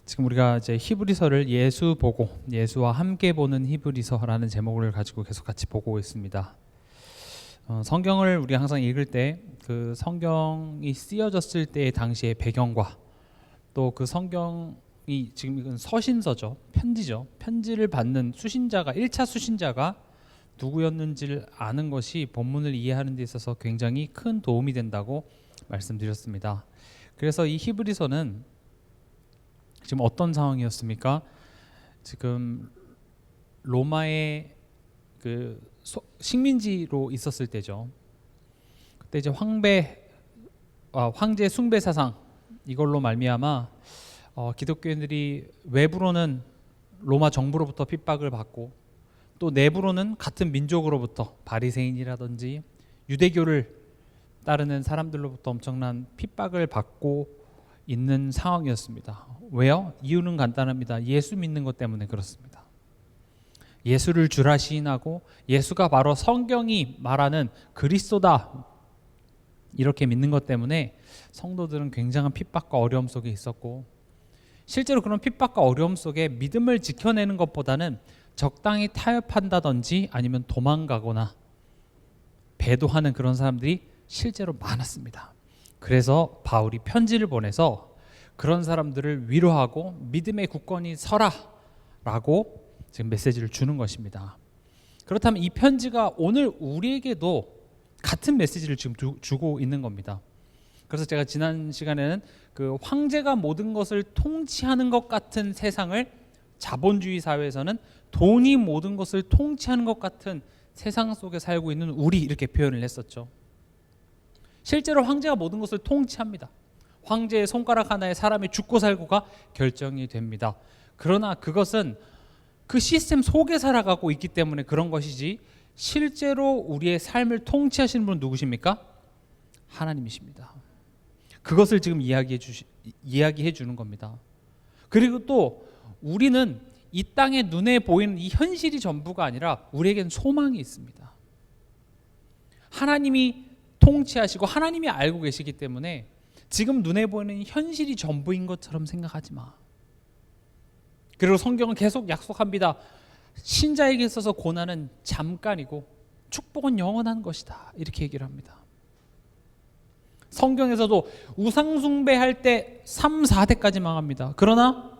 지금 우리가 이제 히브리서를 예수 보고 예수와 함께 보는 히브리서라는 제목을 가지고 계속 같이 보고 있습니다. 성경을 우리가 항상 읽을 때 그 성경이 쓰여졌을 때의 당시의 배경과 또 그 성경이 지금 이건 서신서죠. 편지죠. 편지를 받는 수신자가 1차 수신자가 누구였는지를 아는 것이 본문을 이해하는 데 있어서 굉장히 큰 도움이 된다고 말씀드렸습니다. 그래서 이 히브리서는 지금 어떤 상황이었습니까? 지금 로마의 그 식민지로 있었을 때죠. 그때 이제 황제 숭배 사상 이걸로 말미암아 기독교인들이 외부로는 로마 정부로부터 핍박을 받고 또 내부로는 같은 민족으로부터 바리새인이라든지 유대교를 따르는 사람들로부터 엄청난 핍박을 받고 있는 상황이었습니다. 왜요? 이유는 간단합니다. 예수 믿는 것 때문에 그렇습니다. 예수를 주라 시인하고 예수가 바로 성경이 말하는 그리스도다 이렇게 믿는 것 때문에 성도들은 굉장한 핍박과 어려움 속에 있었고, 실제로 그런 핍박과 어려움 속에 믿음을 지켜내는 것보다는 적당히 타협한다든지 아니면 도망가거나 배도하는 그런 사람들이 실제로 많았습니다. 그래서 바울이 편지를 보내서 그런 사람들을 위로하고 믿음의 굳건히 서라 라고 지금 메시지를 주는 것입니다. 그렇다면 이 편지가 오늘 우리에게도 같은 메시지를 지금 주고 있는 겁니다. 그래서 제가 지난 시간에는 그 황제가 모든 것을 통치하는 것 같은 세상을 자본주의 사회에서는 돈이 모든 것을 통치하는 것 같은 세상 속에 살고 있는 우리 이렇게 표현을 했었죠. 실제로 황제가 모든 것을 통치합니다. 황제의 손가락 하나에 사람이 죽고 살고가 결정이 됩니다. 그러나 그것은 그 시스템 속에 살아가고 있기 때문에 그런 것이지, 실제로 우리의 삶을 통치하시는 분은 누구십니까? 하나님이십니다. 그것을 지금 이야기해 주는 겁니다. 그리고 또 우리는 이 땅에 눈에 보이는 이 현실이 전부가 아니라 우리에겐 소망이 있습니다. 하나님이 통치하시고 하나님이 알고 계시기 때문에 지금 눈에 보이는 현실이 전부인 것처럼 생각하지 마. 그리고 성경은 계속 약속합니다. 신자에게 있어서 고난은 잠깐이고 축복은 영원한 것이다 이렇게 얘기를 합니다. 성경에서도 우상 숭배할 때 3, 4대까지 망합니다. 그러나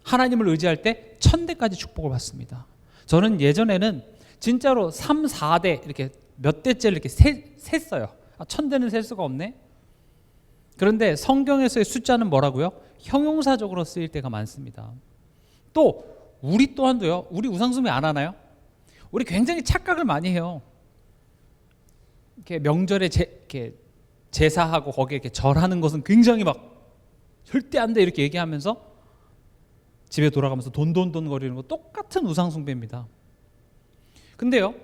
하나님을 의지할 때 1000대까지 축복을 받습니다. 저는 예전에는 진짜로 3, 4대 이렇게 몇 대째를 이렇게 셌어요. 1000대는 셀 수가 없네. 그런데 성경에서의 숫자는 뭐라고요? 형용사적으로 쓰일 때가 많습니다. 또 우리 또한도요. 우리 우상숭배 안 하나요? 우리 굉장히 착각을 많이 해요. 이렇게 명절에 이렇게 제사하고 거기에 이렇게 절하는 것은 굉장히 막 절대 안 돼 이렇게 얘기하면서 집에 돌아가면서 돈돈돈 거리는 거 똑같은 우상숭배입니다. 근데요,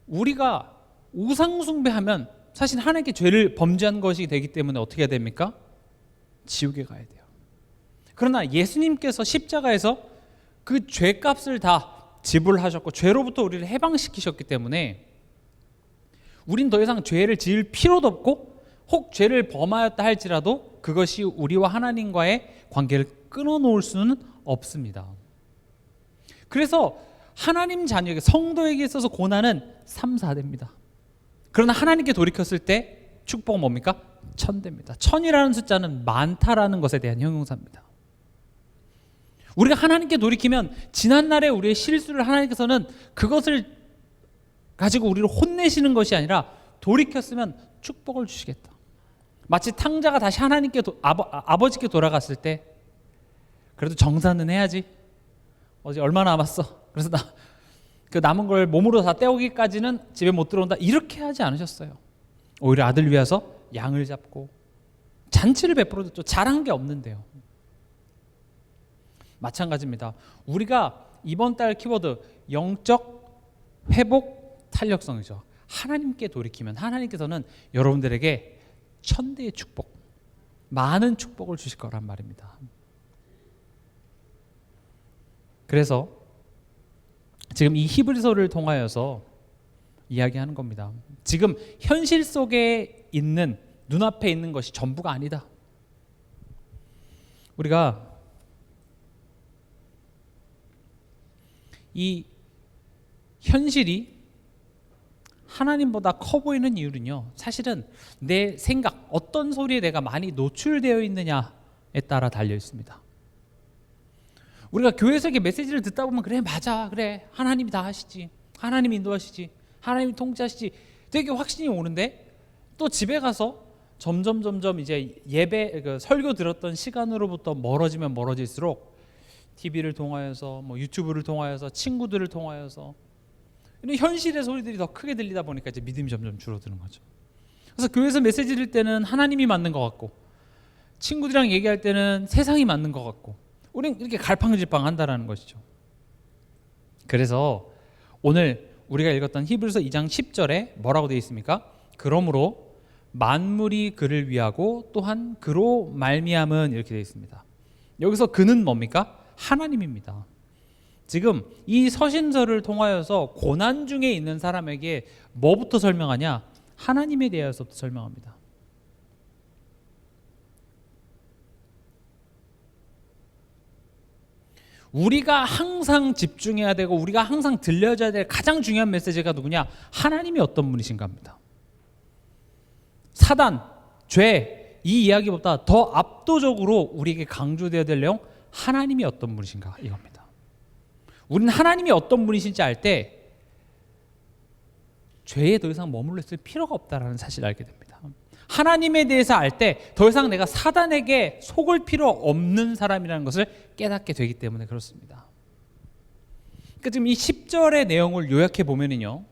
우리가 우상숭배하면 사실 하나님께 죄를 범죄한 것이 되기 때문에 어떻게 해야 됩니까? 지옥에 가야 돼요. 그러나 예수님께서 십자가에서 그 죄값을 다 지불하셨고 죄로부터 우리를 해방시키셨기 때문에 우린 더 이상 죄를 지을 필요도 없고, 혹 죄를 범하였다 할지라도 그것이 우리와 하나님과의 관계를 끊어놓을 수는 없습니다. 그래서 하나님 자녀에게, 성도에게 있어서 고난은 3, 4대입니다. 그러나 하나님께 돌이켰을 때 축복은 뭡니까? 1000대입니다. 1000이라는 숫자는 많다라는 것에 대한 형용사입니다. 우리가 하나님께 돌이키면 지난날에 우리의 실수를 하나님께서는 그것을 가지고 우리를 혼내시는 것이 아니라 돌이켰으면 축복을 주시겠다. 마치 탕자가 다시 하나님께 아버지께 돌아갔을 때 그래도 정산은 해야지. 어제 얼마 남았어. 그래서 그 남은 걸 몸으로 다 떼오기까지는 집에 못 들어온다. 이렇게 하지 않으셨어요. 오히려 아들 위해서 양을 잡고 잔치를 베풀어줬죠. 잘한 게 없는데요. 마찬가지입니다. 우리가 이번 달 키워드 영적 회복 탄력성이죠. 하나님께 돌이키면 하나님께서는 여러분들에게 1000대의 축복, 많은 축복을 주실 거란 말입니다. 그래서 지금 이 히브리서를 통하여서 이야기하는 겁니다. 지금 현실 속에 있는, 눈앞에 있는 것이 전부가 아니다. 우리가 이 현실이 하나님보다 커 보이는 이유는요, 사실은 내 생각, 어떤 소리에 내가 많이 노출되어 있느냐에 따라 달려 있습니다. 우리가 교회에서 이렇게 메시지를 듣다 보면 그래 맞아, 그래 하나님이 다 하시지, 하나님이 인도하시지, 하나님이 통치하시지, 되게 확신이 오는데 또 집에 가서 점점 이제 예배, 설교 들었던 시간으로부터 멀어지면 멀어질수록 TV를 통하여서 뭐 유튜브를 통하여서 친구들을 통하여서 이런 현실의 소리들이 더 크게 들리다 보니까 이제 믿음이 점점 줄어드는 거죠. 그래서 교회에서 메시지 들을 때는 하나님이 맞는 것 같고, 친구들이랑 얘기할 때는 세상이 맞는 것 같고, 우리는 이렇게 갈팡질팡한다라는 것이죠. 그래서 오늘 우리가 읽었던 히브리서 2장 10절에 뭐라고 되어 있습니까? 그러므로 만물이 그를 위하고 또한 그로 말미암은, 이렇게 되어 있습니다. 여기서 그는 뭡니까? 하나님입니다. 지금 이 서신서를 통하여서 고난 중에 있는 사람에게 뭐부터 설명하냐? 하나님에 대해서부터 설명합니다. 우리가 항상 집중해야 되고 우리가 항상 들려줘야 될 가장 중요한 메시지가 누구냐? 하나님이 어떤 분이신가 합니다. 사단, 죄, 이 이야기보다 더 압도적으로 우리에게 강조되어야 될 내용, 하나님이 어떤 분이신가 이겁니다. 우리는 하나님이 어떤 분이신지 알 때 죄에 더 이상 머물러 있을 필요가 없다는 사실을 알게 됩니다. 하나님에 대해서 알 때 더 이상 내가 사단에게 속을 필요 없는 사람이라는 것을 깨닫게 되기 때문에 그렇습니다. 그러니까 지금 이 10절의 내용을 요약해 보면은요,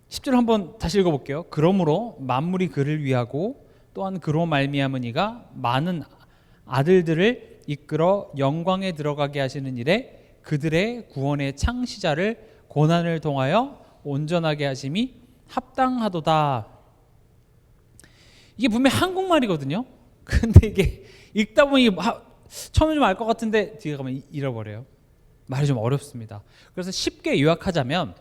10절 한번 다시 읽어볼게요. 그러므로 만물이 그를 위하고 또한 그로 말미암은 이가 많은 아들들을 이끌어 영광에 들어가게 하시는 일에 그들의 구원의 창시자를 고난을 통하여 온전하게 하심이 합당하도다. 이게 분명히 한국말이거든요. 근데 이게 읽다 보니 처음에 좀 알 것 같은데 뒤에 가면 잃어버려요. 말이 좀 어렵습니다. 그래서 쉽게 요약하자면,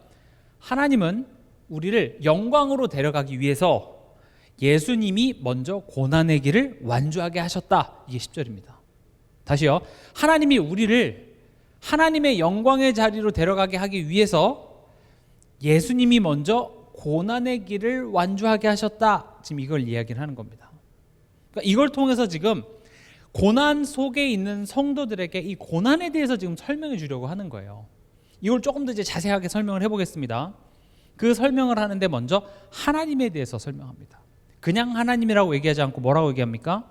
하나님은 우리를 영광으로 데려가기 위해서 예수님이 먼저 고난의 길을 완주하게 하셨다. 이게 10절입니다. 다시요. 하나님이 우리를 하나님의 영광의 자리로 데려가게 하기 위해서 예수님이 먼저 고난의 길을 완주하게 하셨다. 지금 이걸 이야기를 하는 겁니다. 그러니까 이걸 통해서 지금 고난 속에 있는 성도들에게 이 고난에 대해서 지금 설명해 주려고 하는 거예요. 이걸 조금 더 이제 자세하게 설명을 해보겠습니다. 그 설명을 하는데 먼저 하나님에 대해서 설명합니다. 그냥 하나님이라고 얘기하지 않고 뭐라고 얘기합니까?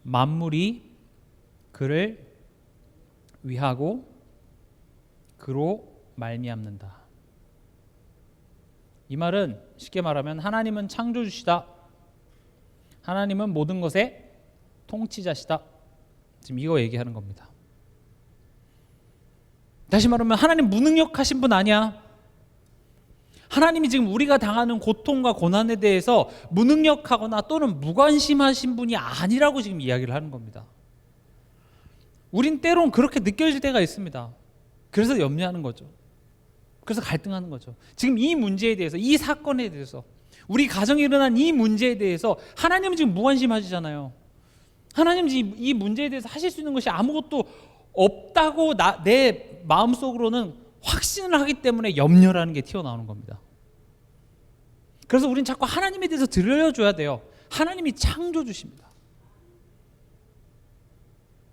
만물이 그를 위하고 그로 말미암는다. 이 말은 쉽게 말하면 하나님은 창조주시다. 하나님은 모든 것의 통치자시다. 지금 이거 얘기하는 겁니다. 다시 말하면 하나님 무능력하신 분 아니야. 하나님이 지금 우리가 당하는 고통과 고난에 대해서 무능력하거나 또는 무관심하신 분이 아니라고 지금 이야기를 하는 겁니다. 우린 때론 그렇게 느껴질 때가 있습니다. 그래서 염려하는 거죠. 그래서 갈등하는 거죠. 지금 이 문제에 대해서, 이 사건에 대해서, 우리 가정에 일어난 이 문제에 대해서 하나님은 지금 무관심하시잖아요. 하나님은 이 문제에 대해서 하실 수 있는 것이 아무것도 없다고 내 마음속으로는 확신을 하기 때문에 염려라는 게 튀어나오는 겁니다. 그래서 우리는 자꾸 하나님에 대해서 들려줘야 돼요. 하나님이 창조주십니다.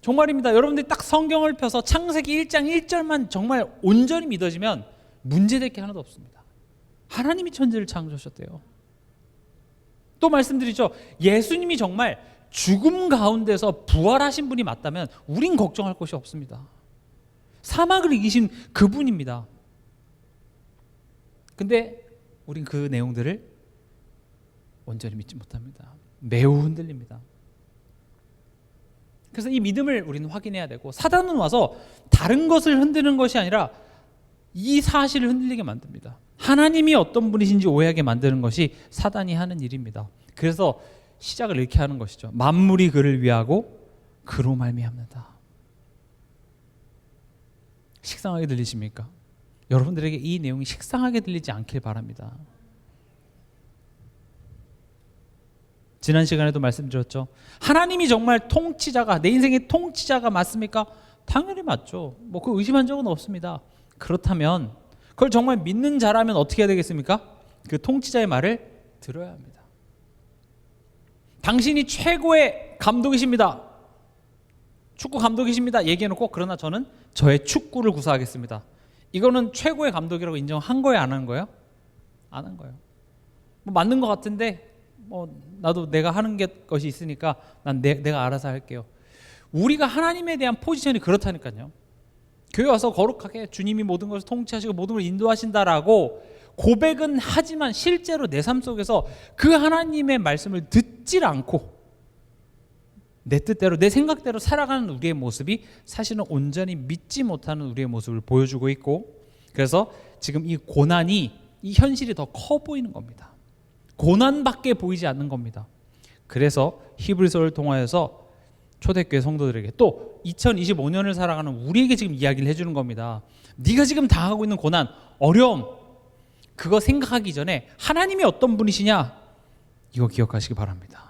정말입니다. 여러분들이 딱 성경을 펴서 창세기 1장 1절만 정말 온전히 믿어지면 문제될 게 하나도 없습니다. 하나님이 천지를 창조하셨대요. 또 말씀드리죠. 예수님이 정말 죽음 가운데서 부활하신 분이 맞다면 우린 걱정할 것이 없습니다. 사막을 이기신 그분입니다. 근데 우린 그 내용들을 온전히 믿지 못합니다. 매우 흔들립니다. 그래서 이 믿음을 우리는 확인해야 되고, 사단은 와서 다른 것을 흔드는 것이 아니라 이 사실을 흔들리게 만듭니다. 하나님이 어떤 분이신지 오해하게 만드는 것이 사단이 하는 일입니다. 그래서 시작을 이렇게 하는 것이죠. 만물이 그를 위하고 그로 말미암는다. 식상하게 들리십니까? 여러분들에게 이 내용이 식상하게 들리지 않길 바랍니다. 지난 시간에도 말씀드렸죠. 하나님이 정말 통치자가, 내 인생의 통치자가 맞습니까? 당연히 맞죠. 뭐 그 의심한 적은 없습니다. 그렇다면 그걸 정말 믿는 자라면 어떻게 해야 되겠습니까? 그 통치자의 말을 들어야 합니다. 당신이 최고의 감독이십니다. 축구 감독이십니다. 얘기해놓고 그러나 저는 저의 축구를 구사하겠습니다. 이거는 최고의 감독이라고 인정한 거예요? 안 한 거예요? 안 한 거예요. 뭐 맞는 것 같은데 뭐 나도 내가 하는 것이 있으니까 난 내가 알아서 할게요. 우리가 하나님에 대한 포지션이 그렇다니까요. 교회 와서 거룩하게 주님이 모든 것을 통치하시고 모든 걸 인도하신다라고 고백은 하지만 실제로 내 삶 속에서 그 하나님의 말씀을 듣질 않고 내 뜻대로 내 생각대로 살아가는 우리의 모습이 사실은 온전히 믿지 못하는 우리의 모습을 보여주고 있고, 그래서 지금 이 고난이 이 현실이 더 커 보이는 겁니다. 고난밖에 보이지 않는 겁니다. 그래서 히브리서를 통하여서 초대교회 성도들에게 또 2025년을 살아가는 우리에게 지금 이야기를 해주는 겁니다. 네가 지금 당하고 있는 고난, 어려움, 그거 생각하기 전에 하나님이 어떤 분이시냐, 이거 기억하시기 바랍니다.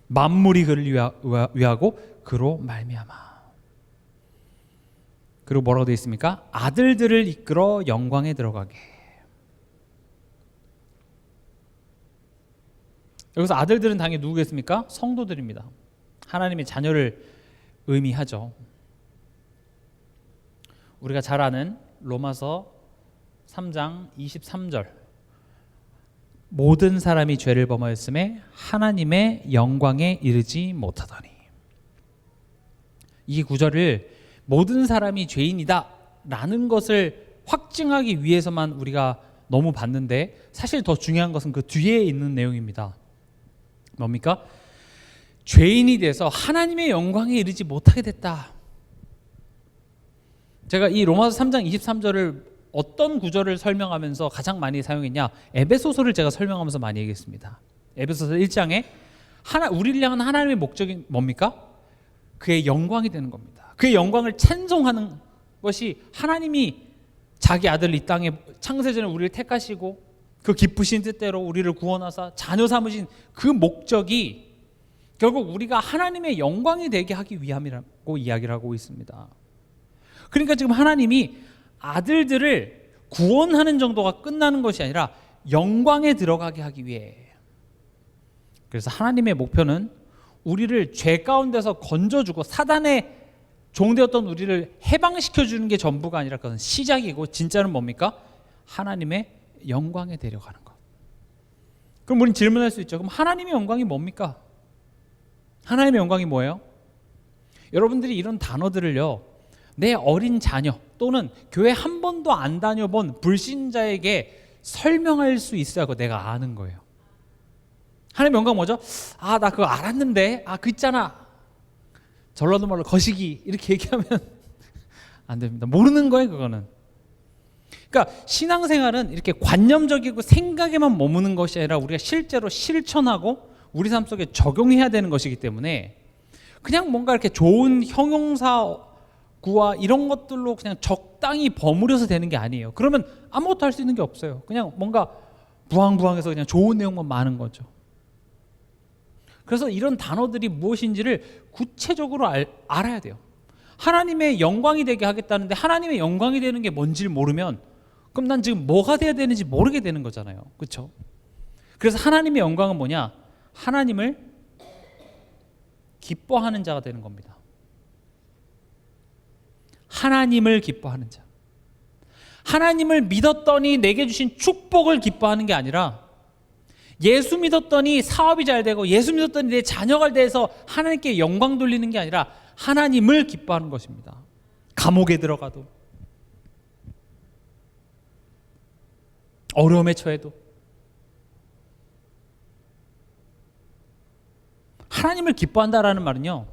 만물이 그를 위하고 그로 말미암아. 그리고 뭐라고 되어 있습니까? 아들들을 이끌어 영광에 들어가게. 여기서 아들들은 당연히 누구겠습니까? 성도들입니다. 하나님의 자녀를 의미하죠. 우리가 잘 아는 로마서 3장 23절, 모든 사람이 죄를 범하였음에 하나님의 영광에 이르지 못하더니. 이 구절을 모든 사람이 죄인이다 라는 것을 확증하기 위해서만 우리가 너무 봤는데, 사실 더 중요한 것은 그 뒤에 있는 내용입니다. 뭡니까? 죄인이 돼서 하나님의 영광에 이르지 못하게 됐다. 제가 이 로마서 3장 23절을 어떤 구절을 설명하면서 가장 많이 사용했냐? 에베소서를 제가 설명하면서 많이 얘기했습니다. 에베소서 1장에 우리를 향한 하나님의 목적이 뭡니까? 그의 영광이 되는 겁니다. 그의 영광을 찬송하는 것이, 하나님이 자기 아들을 이 땅에 창세전에 우리를 택하시고 그 기쁘신 뜻대로 우리를 구원하사 자녀 삼으신 그 목적이 결국 우리가 하나님의 영광이 되게 하기 위함이라고 이야기를 하고 있습니다. 그러니까 지금 하나님이 아들들을 구원하는 정도가 끝나는 것이 아니라 영광에 들어가게 하기 위해. 그래서 하나님의 목표는 우리를 죄 가운데서 건져주고 사단의 종되었던 우리를 해방시켜주는 게 전부가 아니라 그것은 시작이고, 진짜는 뭡니까? 하나님의 영광에 데려가는 것. 그럼 우리는 질문할 수 있죠. 그럼 하나님의 영광이 뭡니까? 하나님의 영광이 뭐예요? 여러분들이 이런 단어들을요, 내 어린 자녀 또는 교회 한 번도 안 다녀본 불신자에게 설명할 수 있어야 내가 아는 거예요. 하나님의 영광 뭐죠? 아, 나 그거 알았는데, 아, 그 있잖아, 전라도 말로 거시기, 이렇게 얘기하면 안 됩니다. 모르는 거예요, 그거는. 그러니까 신앙생활은 이렇게 관념적이고 생각에만 머무는 것이 아니라 우리가 실제로 실천하고 우리 삶 속에 적용해야 되는 것이기 때문에, 그냥 뭔가 이렇게 좋은 형용사 구와 이런 것들로 그냥 적당히 버무려서 되는 게 아니에요. 그러면 아무것도 할 수 있는 게 없어요. 그냥 뭔가 부황부황해서 그냥 좋은 내용만 많은 거죠. 그래서 이런 단어들이 무엇인지를 구체적으로 알아야 돼요. 하나님의 영광이 되게 하겠다는데 하나님의 영광이 되는 게 뭔지를 모르면 그럼 난 지금 뭐가 돼야 되는지 모르게 되는 거잖아요. 그렇죠? 그래서 하나님의 영광은 뭐냐? 하나님을 기뻐하는 자가 되는 겁니다. 하나님을 기뻐하는 자. 하나님을 믿었더니 내게 주신 축복을 기뻐하는 게 아니라, 예수 믿었더니 사업이 잘 되고 예수 믿었더니 내 자녀가 돼서 하나님께 영광 돌리는 게 아니라 하나님을 기뻐하는 것입니다. 감옥에 들어가도, 어려움에 처해도 하나님을 기뻐한다라는 말은요,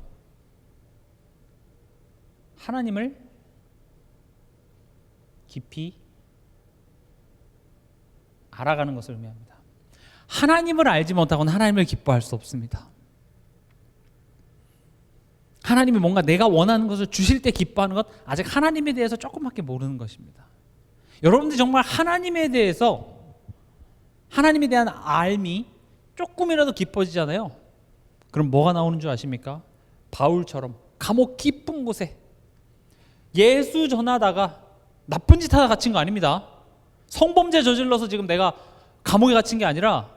하나님을 깊이 알아가는 것을 의미합니다. 하나님을 알지 못하고는 하나님을 기뻐할 수 없습니다. 하나님이 뭔가 내가 원하는 것을 주실 때 기뻐하는 것, 아직 하나님에 대해서 조금밖에 모르는 것입니다. 여러분들이 정말 하나님에 대해서, 하나님에 대한 알미 조금이라도 깊어지잖아요. 그럼 뭐가 나오는 줄 아십니까? 바울처럼 감옥 깊은 곳에 예수 전하다가 나쁜 짓 하다 갇힌 거 아닙니다. 성범죄 저질러서 지금 내가 감옥에 갇힌 게 아니라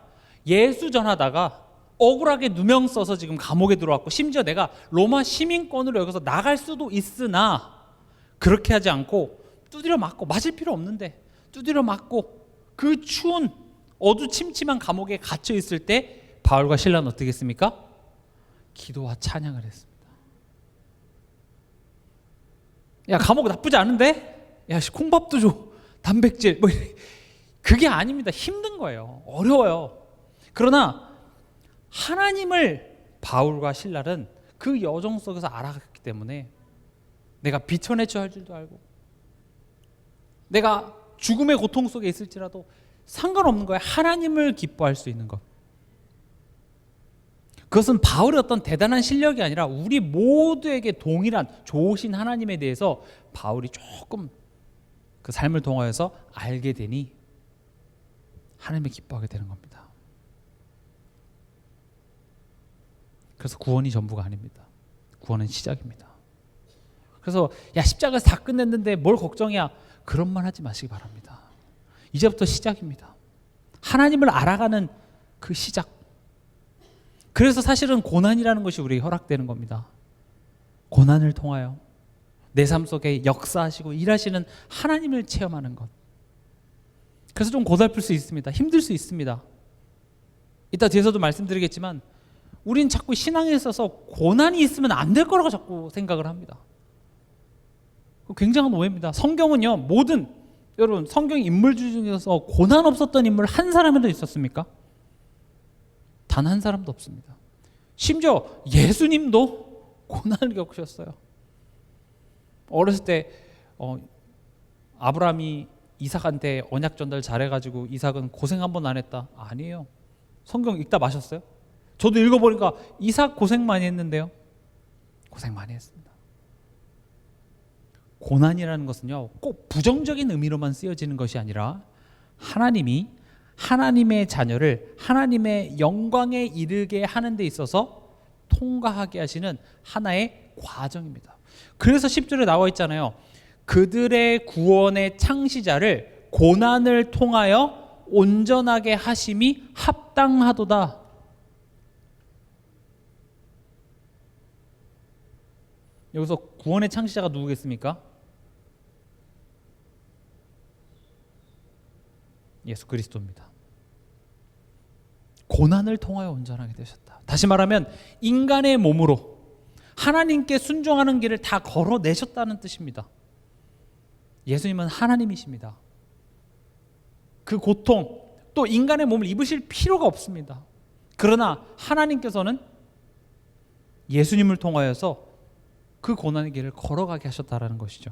예수 전하다가 억울하게 누명 써서 지금 감옥에 들어왔고, 심지어 내가 로마 시민권으로 여기서 나갈 수도 있으나 그렇게 하지 않고 두드려 맞고, 맞을 필요 없는데 두드려 맞고 그 추운 어두침침한 감옥에 갇혀 있을 때 바울과 실라는 어떻게 했습니까? 기도와 찬양을 했습니다. 야, 감옥 나쁘지 않은데? 야, 콩밥도 줘, 단백질, 뭐 그게 아닙니다. 힘든 거예요. 어려워요. 그러나 하나님을 바울과 실라는 그 여정 속에서 알아갔기 때문에 내가 비천해쳐야 할 줄도 알고, 내가 죽음의 고통 속에 있을지라도 상관없는 거예요. 하나님을 기뻐할 수 있는 것. 그것은 바울의 어떤 대단한 실력이 아니라 우리 모두에게 동일한 좋으신 하나님에 대해서 바울이 조금 그 삶을 통하여서 알게 되니 하나님을 기뻐하게 되는 겁니다. 그래서 구원이 전부가 아닙니다. 구원은 시작입니다. 그래서 야, 십자가에서 다 끝냈는데 뭘 걱정이야, 그런 말 하지 마시기 바랍니다. 이제부터 시작입니다. 하나님을 알아가는 그 시작. 그래서 사실은 고난이라는 것이 우리에게 허락되는 겁니다. 고난을 통하여 내 삶 속에 역사하시고 일하시는 하나님을 체험하는 것. 그래서 좀 고달플 수 있습니다. 힘들 수 있습니다. 이따 뒤에서도 말씀드리겠지만 우린 자꾸 신앙에 있어서 고난이 있으면 안 될 거라고 자꾸 생각을 합니다. 굉장한 오해입니다. 성경은요, 모든, 여러분, 성경 인물 중에서 고난 없었던 인물 한 사람이라도 있었습니까? 단 한 사람도 없습니다. 심지어 예수님도 고난을 겪으셨어요. 어렸을 때 아브라함이 이삭한테 언약 전달 잘해가지고 이삭은 고생 한 번 안 했다. 아니에요. 성경 읽다 마셨어요? 저도 읽어보니까 이삭 고생 많이 했는데요. 고생 많이 했습니다. 고난이라는 것은요, 꼭 부정적인 의미로만 쓰여지는 것이 아니라 하나님이 하나님의 자녀를 하나님의 영광에 이르게 하는 데 있어서 통과하게 하시는 하나의 과정입니다. 그래서 10절에 나와 있잖아요. 그들의 구원의 창시자를 고난을 통하여 온전하게 하심이 합당하도다. 여기서 구원의 창시자가 누구겠습니까? 예수 그리스도입니다. 고난을 통하여 온전하게 되셨다. 다시 말하면 인간의 몸으로 하나님께 순종하는 길을 다 걸어내셨다는 뜻입니다. 예수님은 하나님이십니다. 그 고통, 또 인간의 몸을 입으실 필요가 없습니다. 그러나 하나님께서는 예수님을 통하여서 그 고난의 길을 걸어가게 하셨다라는 것이죠.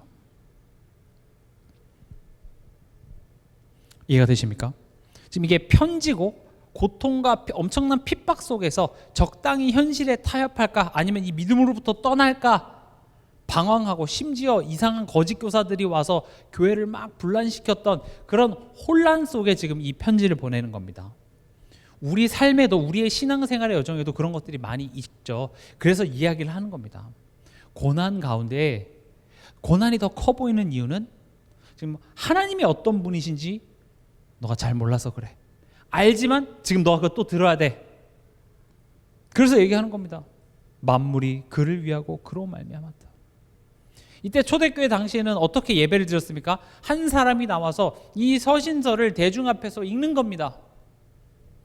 이해가 되십니까? 지금 이게 편지고 고통과 엄청난 핍박 속에서 적당히 현실에 타협할까, 아니면 이 믿음으로부터 떠날까 방황하고, 심지어 이상한 거짓 교사들이 와서 교회를 막 분란시켰던 그런 혼란 속에 지금 이 편지를 보내는 겁니다. 우리 삶에도, 우리의 신앙생활의 여정에도 그런 것들이 많이 있죠. 그래서 이야기를 하는 겁니다. 고난 가운데 고난이 더 커 보이는 이유는 지금 하나님이 어떤 분이신지 너가 잘 몰라서 그래. 알지만 지금 너가 그거 또 들어야 돼. 그래서 얘기하는 겁니다. 만물이 그를 위하고 그로 말미암았다. 이때 초대교회 당시에는 어떻게 예배를 드렸습니까? 한 사람이 나와서 이 서신서를 대중 앞에서 읽는 겁니다.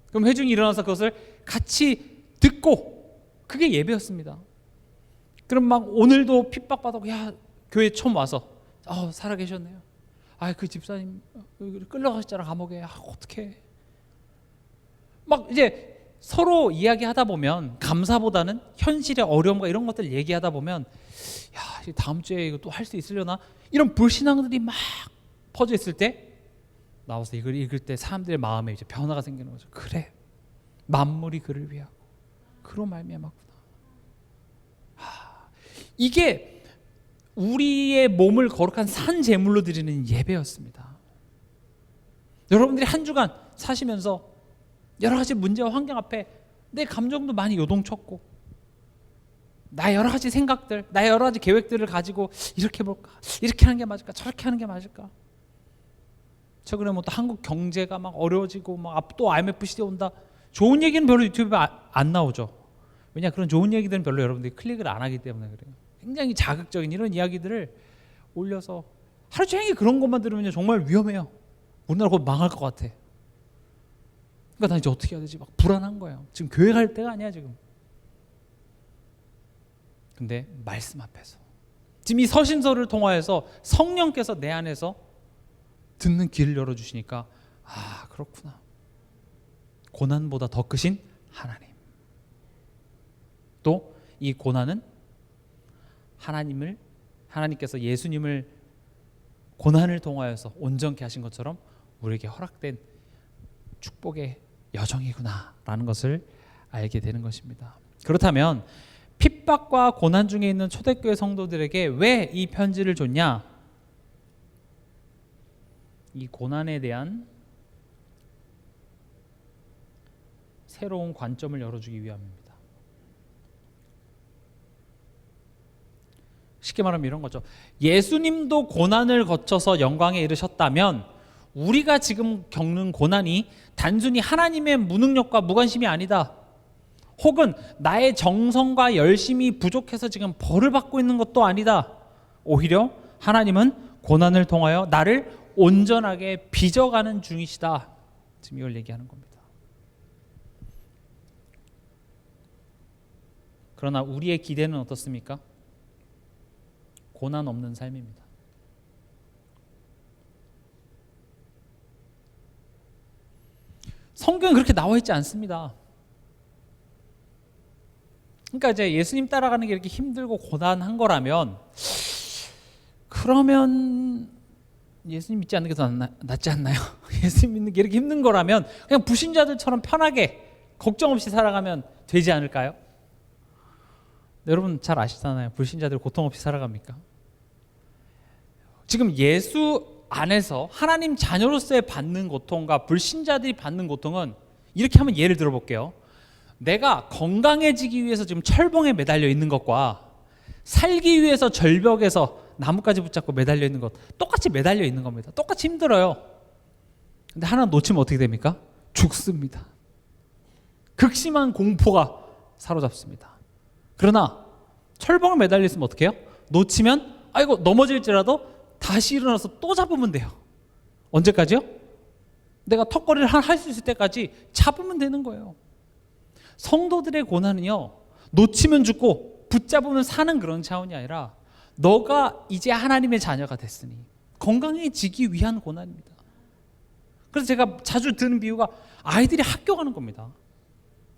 그럼 회중이 일어나서 그것을 같이 듣고, 그게 예배였습니다. 그럼 막 오늘도 핍박받고, 야, 교회 처음 와서 살아계셨네요. 그 집사님 끌려가셨잖아, 감옥에. 어떡해. 막 이제 서로 이야기하다 보면, 감사보다는 현실의 어려움과 이런 것들 얘기하다 보면, 야, 다음 주에 이거 또 할 수 있으려나? 이런 불신앙들이 막 퍼져 있을 때 나와서 이걸 읽을 때 사람들의 마음에 이제 변화가 생기는 거죠. 그래, 만물이 그를 위하고 그로 말미암았구나. 이게 우리의 몸을 거룩한 산 제물로 드리는 예배였습니다. 여러분들이 한 주간 사시면서 여러 가지 문제와 환경 앞에 내 감정도 많이 요동쳤고, 나의 여러 가지 생각들, 나의 여러 가지 계획들을 가지고 이렇게 해볼까, 이렇게 하는 게 맞을까, 저렇게 하는 게 맞을까. 최근에 뭐 또 한국 경제가 막 어려워지고 막 또 IMF 시대 온다. 좋은 얘기는 별로 유튜브에 안 나오죠. 왜냐, 그런 좋은 얘기들은 별로 여러분들이 클릭을 안 하기 때문에 그래요. 굉장히 자극적인 이런 이야기들을 올려서 하루 종일 그런 것만 들으면 정말 위험해요. 우리나라 곧 망할 것 같아. 그러니까 나 이제 어떻게 해야 되지? 막 불안한 거예요. 지금 교회 갈 때가 아니야 지금. 근데 말씀 앞에서 지금 이 서신서를 통하여서 성령께서 내 안에서 듣는 길을 열어주시니까 아, 그렇구나. 고난보다 더 크신 하나님. 또 이 고난은 하나님께서 예수님을 고난을 통하여서 온전케 하신 것처럼 우리에게 허락된 축복의 여정이구나라는 것을 알게 되는 것입니다. 그렇다면 핍박과 고난 중에 있는 초대교회 성도들에게 왜 이 편지를 줬냐? 이 고난에 대한 새로운 관점을 열어주기 위함입니다. 쉽게 말하면 이런 거죠. 예수님도 고난을 거쳐서 영광에 이르셨다면 우리가 지금 겪는 고난이 단순히 하나님의 무능력과 무관심이 아니다. 혹은 나의 정성과 열심이 부족해서 지금 벌을 받고 있는 것도 아니다. 오히려 하나님은 고난을 통하여 나를 온전하게 빚어가는 중이시다. 지금 이걸 얘기하는 겁니다. 그러나 우리의 기대는 어떻습니까? 고난 없는 삶입니다. 성경에 그렇게 나와 있지 않습니다. 그러니까 이제 예수님 따라가는 게 이렇게 힘들고 고단한 거라면 그러면 예수님 믿지 않는 게 더 낫지 않나요? 예수님 믿는 게 이렇게 힘든 거라면 그냥 불신자들처럼 편하게 걱정 없이 살아가면 되지 않을까요? 여러분 잘 아시잖아요. 불신자들 고통 없이 살아갑니까? 지금 예수 안에서 하나님 자녀로서의 받는 고통과 불신자들이 받는 고통은 이렇게 한번 예를 들어볼게요. 내가 건강해지기 위해서 지금 철봉에 매달려 있는 것과 살기 위해서 절벽에서 나뭇가지 붙잡고 매달려 있는 것 똑같이 매달려 있는 겁니다. 똑같이 힘들어요. 근데 하나 놓치면 어떻게 됩니까? 죽습니다. 극심한 공포가 사로잡습니다. 그러나 철봉에 매달려 있으면 어떻게 해요? 놓치면 아이고 넘어질지라도 다시 일어나서 또 잡으면 돼요. 언제까지요? 내가 턱걸이를 할 수 있을 때까지 잡으면 되는 거예요. 성도들의 고난은요, 놓치면 죽고 붙잡으면 사는 그런 차원이 아니라 너가 이제 하나님의 자녀가 됐으니 건강해지기 위한 고난입니다. 그래서 제가 자주 드는 비유가 아이들이 학교 가는 겁니다.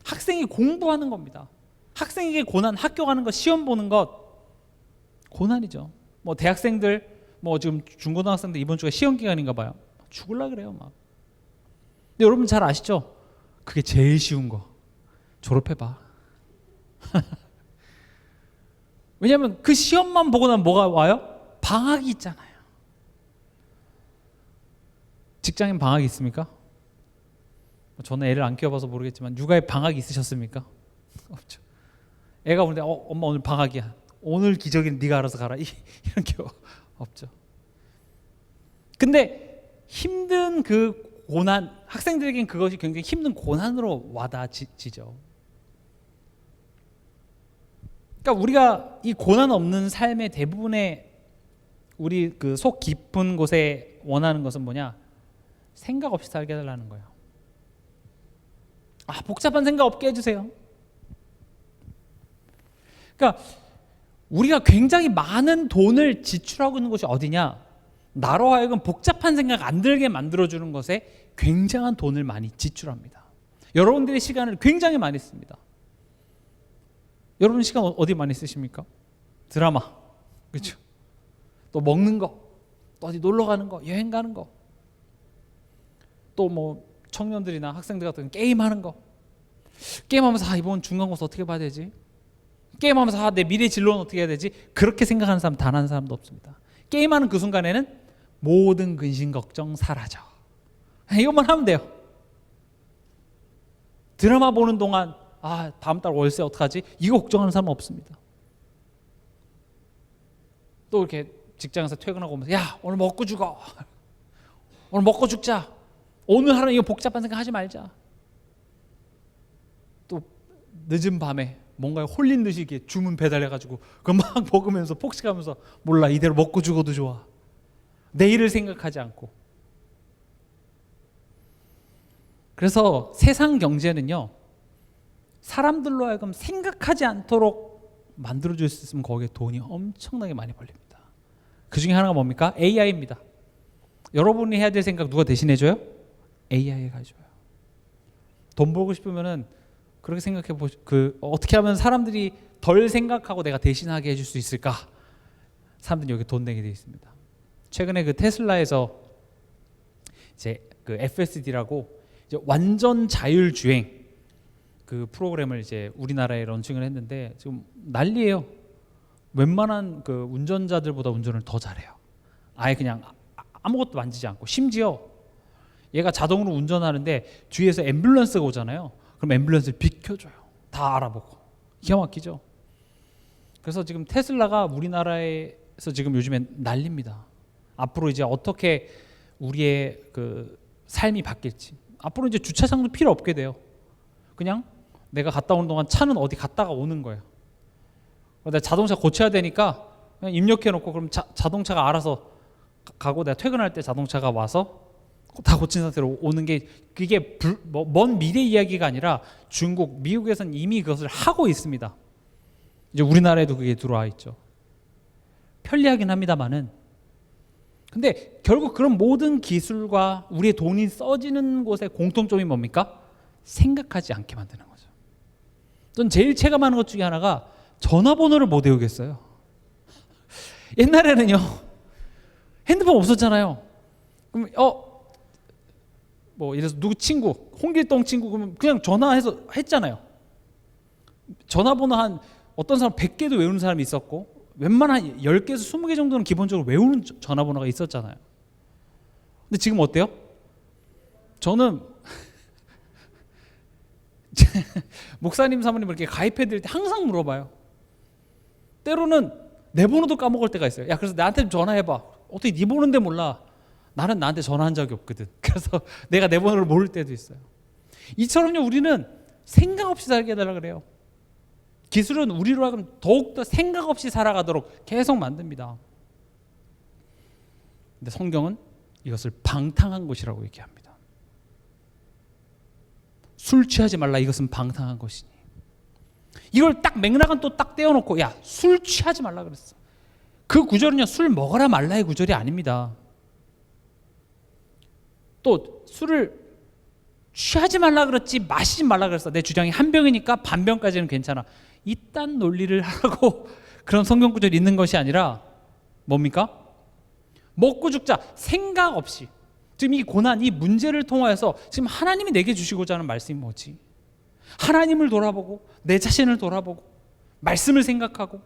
학생이 공부하는 겁니다. 학생에게 고난, 학교 가는 것, 시험 보는 것 고난이죠. 뭐 대학생들, 뭐 지금 중고등학생들 이번 주가 시험 기간인가 봐요. 죽을라 그래요 막. 근데 여러분 잘 아시죠? 그게 제일 쉬운 거. 졸업해봐. 왜냐하면 그 시험만 보고 나면 뭐가 와요? 방학이 있잖아요. 직장인 방학이 있습니까? 저는 애를 안 키워봐서 모르겠지만 육아에 방학이 있으셨습니까? 없죠. 애가 오는데 엄마 오늘 방학이야. 오늘 기저귀는 네가 알아서 가라. 이런 게 없죠. 근데 힘든 그 고난, 학생들에겐 그것이 굉장히 힘든 고난으로 와닿아지죠. 그러니까 우리가 이 고난 없는 삶의 대부분의 우리 그 속 깊은 곳에 원하는 것은 뭐냐? 생각 없이 살게 해달라는 거예요. 복잡한 생각 없게 해주세요. 그러니까 우리가 굉장히 많은 돈을 지출하고 있는 곳이 어디냐? 나로 하여금 복잡한 생각 안 들게 만들어주는 것에 굉장한 돈을 많이 지출합니다. 여러분들의 시간을 굉장히 많이 씁니다. 여러분 시간 어디 많이 쓰십니까? 드라마, 그렇죠? 또 먹는 거, 또 어디 놀러 가는 거, 여행 가는 거, 또 뭐 청년들이나 학생들 같은 게임하는 거, 게임하면서 이번 중간고사 어떻게 봐야 되지? 게임하면서 내 미래 진로는 어떻게 해야 되지? 그렇게 생각하는 사람 단 한 사람도 없습니다. 게임하는 그 순간에는 모든 근심 걱정 사라져. 이것만 하면 돼요. 드라마 보는 동안 다음 달 월세 어떡하지? 이거 걱정하는 사람은 없습니다. 또 이렇게 직장에서 퇴근하고 오면서 야 오늘 먹고 죽어. 오늘 먹고 죽자. 오늘 하루 이거 복잡한 생각 하지 말자. 또 늦은 밤에 뭔가에 홀린 듯이 이렇게 주문 배달해가지고 그거 막 먹으면서 폭식하면서 몰라 이대로 먹고 죽어도 좋아. 내일을 생각하지 않고. 그래서 세상 경제는요 사람들로 하여금 생각하지 않도록 만들어줄 수 있으면 거기에 돈이 엄청나게 많이 벌립니다. 그 중에 하나가 뭡니까? AI입니다. 여러분이 해야 될 생각 누가 대신해줘요? AI가 해줘요. 돈 벌고 싶으면은 그렇게 생각해 어떻게 하면 사람들이 덜 생각하고 내가 대신하게 해줄 수 있을까? 사람들이 여기 돈 내게 돼 있습니다. 최근에 그 테슬라에서 이제 그 FSD라고 이제 완전 자율 주행 그 프로그램을 이제 우리나라에 런칭을 했는데 지금 난리예요. 웬만한 그 운전자들보다 운전을 더 잘해요. 아예 그냥 아무것도 만지지 않고 심지어 얘가 자동으로 운전하는데 뒤에서 앰뷸런스가 오잖아요. 그럼 앰뷸런스를 비켜줘요. 다 알아보고. 기가 막히죠. 그래서 지금 테슬라가 우리나라에서 지금 요즘엔 난립니다. 앞으로 이제 어떻게 우리의 그 삶이 바뀔지. 앞으로 이제 주차장도 필요 없게 돼요. 그냥 내가 갔다 오는 동안 차는 어디 갔다가 오는 거예요. 내가 자동차 고쳐야 되니까 그냥 입력해 놓고 그럼 자동차가 알아서 가고 내가 퇴근할 때 자동차가 와서 다 고친 상태로 오는 게 그게 먼 미래 이야기가 아니라 중국, 미국에서는 이미 그것을 하고 있습니다. 이제 우리나라에도 그게 들어와 있죠. 편리하긴 합니다만은 근데 결국 그런 모든 기술과 우리의 돈이 써지는 곳의 공통점이 뭡니까? 생각하지 않게 만드는 거죠. 전 제일 체감하는 것 중에 하나가 전화번호를 못 외우겠어요. 옛날에는요 핸드폰 없었잖아요. 그럼 뭐 이래서 누구 친구 홍길동 친구 그러면 그냥 전화해서 했잖아요. 전화번호 한 어떤 사람 100개도 외우는 사람이 있었고 웬만한 10개에서 20개 정도는 기본적으로 외우는 전화번호가 있었잖아요. 근데 지금 어때요? 저는 목사님 사모님 이렇게 가입해 드릴 때 항상 물어봐요. 때로는 내 번호도 까먹을 때가 있어요. 야 그래서 나한테 좀 전화해봐. 어떻게 네 번호인데 몰라. 나는 나한테 전화한 적이 없거든. 그래서 내가 내 번호를 모를 때도 있어요. 이처럼요 우리는 생각 없이 살게 해달라 그래요. 기술은 우리로 하여금 더욱더 생각 없이 살아가도록 계속 만듭니다. 근데 성경은 이것을 방탕한 것이라고 얘기합니다. 술 취하지 말라 이것은 방탕한 것이니. 이걸 딱 맥락은 또 딱 떼어놓고 야 술 취하지 말라 그랬어. 그 구절은요 술 먹어라 말라의 구절이 아닙니다. 또 술을 취하지 말라 그랬지 마시지 말라 그랬어. 내 주장이 한 병이니까 반 병까지는 괜찮아. 이딴 논리를 하라고 그런 성경 구절이 있는 것이 아니라 뭡니까? 먹고 죽자 생각 없이. 지금 이 고난, 이 문제를 통하여서 지금 하나님이 내게 주시고자 하는 말씀이 뭐지? 하나님을 돌아보고 내 자신을 돌아보고 말씀을 생각하고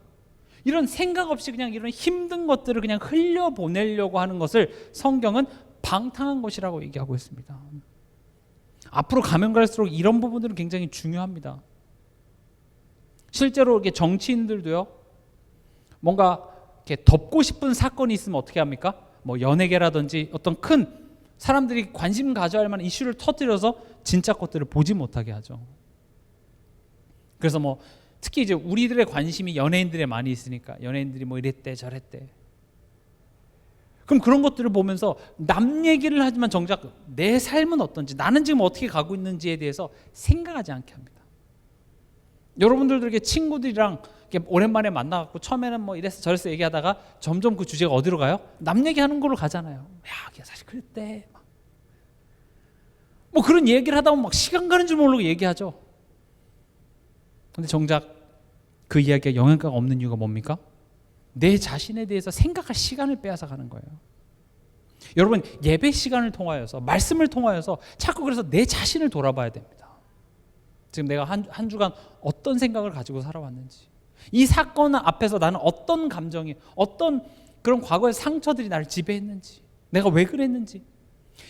이런 생각 없이 그냥 이런 힘든 것들을 그냥 흘려보내려고 하는 것을 성경은 방탕한 것이라고 얘기하고 있습니다. 앞으로 가면 갈수록 이런 부분들은 굉장히 중요합니다. 실제로 이렇게 정치인들도요, 뭔가 이렇게 덮고 싶은 사건이 있으면 어떻게 합니까? 뭐 연예계라든지 어떤 큰 사람들이 관심 가져야 할 만한 이슈를 터뜨려서 진짜 것들을 보지 못하게 하죠. 그래서 뭐 특히 이제 우리들의 관심이 연예인들에 많이 있으니까 연예인들이 뭐 이랬대 저랬대. 그럼 그런 것들을 보면서 남 얘기를 하지만 정작 내 삶은 어떤지 나는 지금 어떻게 가고 있는지에 대해서 생각하지 않게 합니다. 여러분들도 이렇게 친구들이랑 이렇게 오랜만에 만나갖고 처음에는 뭐 이랬어 저랬어 얘기하다가 점점 그 주제가 어디로 가요? 남 얘기하는 걸로 가잖아요. 야, 걔 사실 그랬대. 뭐 그런 얘기를 하다 보면 막 시간 가는 줄 모르고 얘기하죠. 근데 정작 그 이야기가 영향가가 없는 이유가 뭡니까? 내 자신에 대해서 생각할 시간을 빼앗아 가는 거예요. 여러분 예배 시간을 통하여서 말씀을 통하여서 자꾸 그래서 내 자신을 돌아봐야 됩니다. 지금 내가 한 주간 어떤 생각을 가지고 살아왔는지, 이 사건 앞에서 나는 어떤 감정이, 어떤 그런 과거의 상처들이 나를 지배했는지, 내가 왜 그랬는지,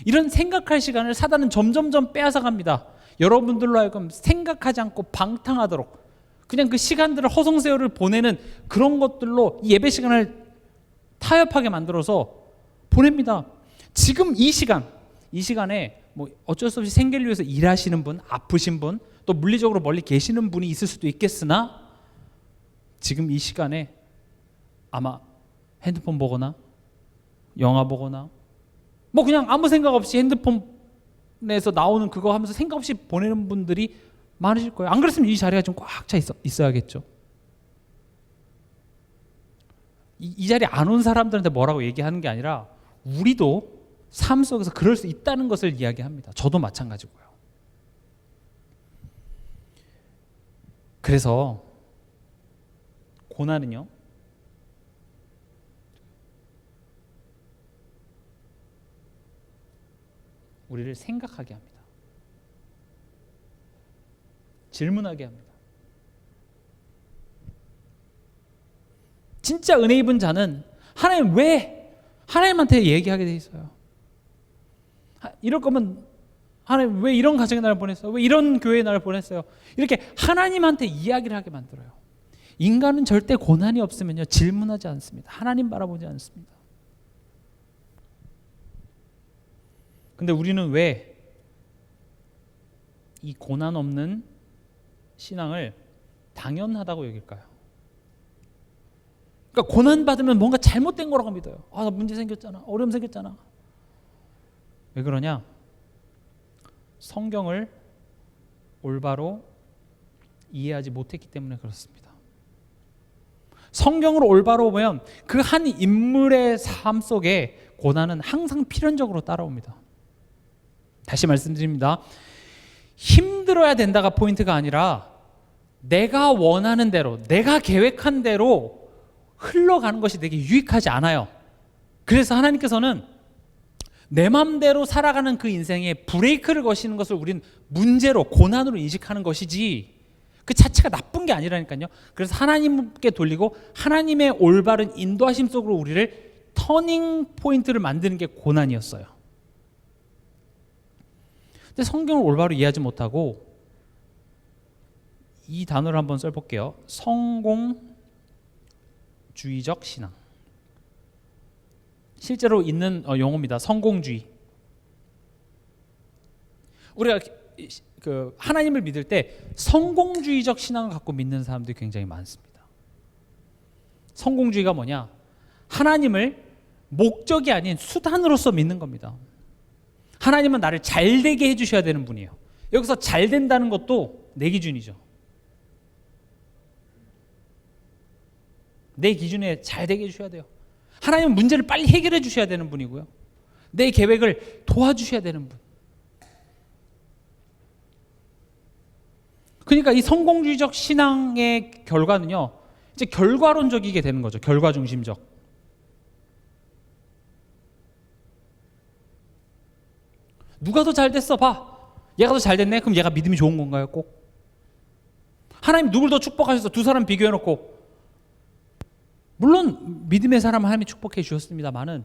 이런 생각할 시간을 사단은 점점점 빼앗아갑니다. 여러분들로 하여금 생각하지 않고 방탕하도록 그냥 그 시간들을 허송세월을 보내는 그런 것들로 이 예배 시간을 타협하게 만들어서 보냅니다. 지금 이 시간에 뭐 어쩔 수 없이 생계를 위해서 일하시는 분, 아프신 분, 또 물리적으로 멀리 계시는 분이 있을 수도 있겠으나 지금 이 시간에 아마 핸드폰 보거나 영화 보거나 뭐 그냥 아무 생각 없이 핸드폰에서 나오는 그거 하면서 생각 없이 보내는 분들이 많으실 거예요. 안 그랬으면 이 자리가 좀 꽉 차 있어야겠죠. 이 자리에 안 온 사람들한테 뭐라고 얘기하는 게 아니라 우리도 삶 속에서 그럴 수 있다는 것을 이야기합니다. 저도 마찬가지고요. 그래서 고난은요, 우리를 생각하게 합니다. 질문하게 합니다. 진짜 은혜 입은 자는 하나님 왜 하나님한테 얘기하게 돼 있어요. 이럴 거면 하나님 왜 이런 가정에 나를 보냈어요? 왜 이런 교회에 나를 보냈어요? 이렇게 하나님한테 이야기를 하게 만들어요. 인간은 절대 고난이 없으면요 질문하지 않습니다. 하나님 바라보지 않습니다. 근데 우리는 왜 이 고난 없는 신앙을 당연하다고 여길까요? 그러니까 고난 받으면 뭔가 잘못된 거라고 믿어요. 나 문제 생겼잖아. 어려움 생겼잖아. 왜 그러냐? 성경을 올바로 이해하지 못했기 때문에 그렇습니다. 성경을 올바로 보면 그 한 인물의 삶 속에 고난은 항상 필연적으로 따라옵니다. 다시 말씀드립니다. 힘들어야 된다가 포인트가 아니라 내가 원하는 대로, 내가 계획한 대로 흘러가는 것이 내게 유익하지 않아요. 그래서 하나님께서는 내 맘대로 살아가는 그 인생에 브레이크를 거시는 것을 우린 문제로, 고난으로 인식하는 것이지 그 자체가 나쁜 게 아니라니까요. 그래서 하나님께 돌리고 하나님의 올바른 인도하심 속으로 우리를 터닝 포인트를 만드는 게 고난이었어요. 근데 성경을 올바로 이해하지 못하고 이 단어를 한번 써볼게요. 성공주의적 신앙. 실제로 있는 용어입니다. 성공주의. 우리가 그 하나님을 믿을 때 성공주의적 신앙을 갖고 믿는 사람들이 굉장히 많습니다. 성공주의가 뭐냐? 하나님을 목적이 아닌 수단으로서 믿는 겁니다. 하나님은 나를 잘되게 해주셔야 되는 분이에요. 여기서 잘 된다는 것도 내 기준이죠. 내 기준에 잘되게 해주셔야 돼요. 하나님은 문제를 빨리 해결해 주셔야 되는 분이고요. 내 계획을 도와주셔야 되는 분. 그러니까 이 성공주의적 신앙의 결과는요, 이제 결과론적이게 되는 거죠. 결과 중심적. 누가 더 잘 됐어? 봐. 얘가 더 잘 됐네? 그럼 얘가 믿음이 좋은 건가요? 꼭? 하나님 누굴 더 축복하셔서 두 사람 비교해놓고, 물론 믿음의 사람 하나님이 축복해 주셨습니다만은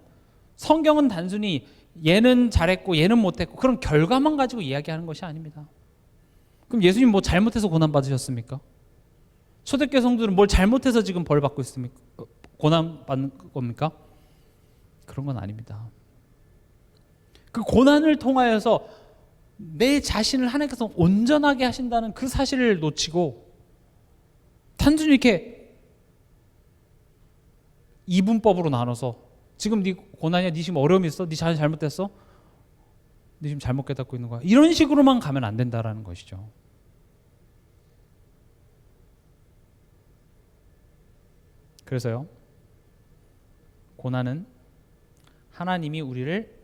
성경은 단순히 얘는 잘했고 얘는 못했고 그런 결과만 가지고 이야기하는 것이 아닙니다. 그럼 예수님 뭐 잘못해서 고난 받으셨습니까? 초대교회 성도들은 뭘 잘못해서 지금 벌 받고 있습니까? 고난 받는 겁니까? 그런 건 아닙니다. 그 고난을 통하여서 내 자신을 하나님께서 온전하게 하신다는 그 사실을 놓치고 단순히 이렇게 이분법으로 나눠서 지금 네 고난이야, 네 지금 어려움이 있어, 네 자신 잘못됐어, 네 지금 잘못 깨닫고 있는 거야, 이런 식으로만 가면 안 된다라는 것이죠. 그래서요, 고난은 하나님이 우리를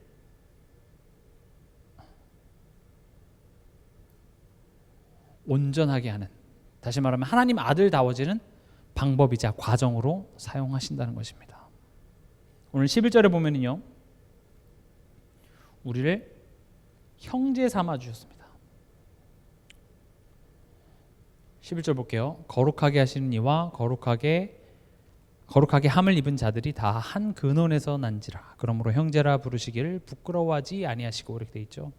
온전하게 하는, 다시 말하면 하나님 아들다워지는 방법이자 과정으로 사용하신다는 것입니다. 오늘 11절에 보면은요, 우리를 형제 삼아 주셨습니다. 11절 볼게요. 거룩하게 하시는 이와 거룩하게 함을 입은 자들이 다 한 근원에서 난지라. 그러므로 형제라 부르시기를 부끄러워하지 아니하시고, 이렇게 돼 있죠.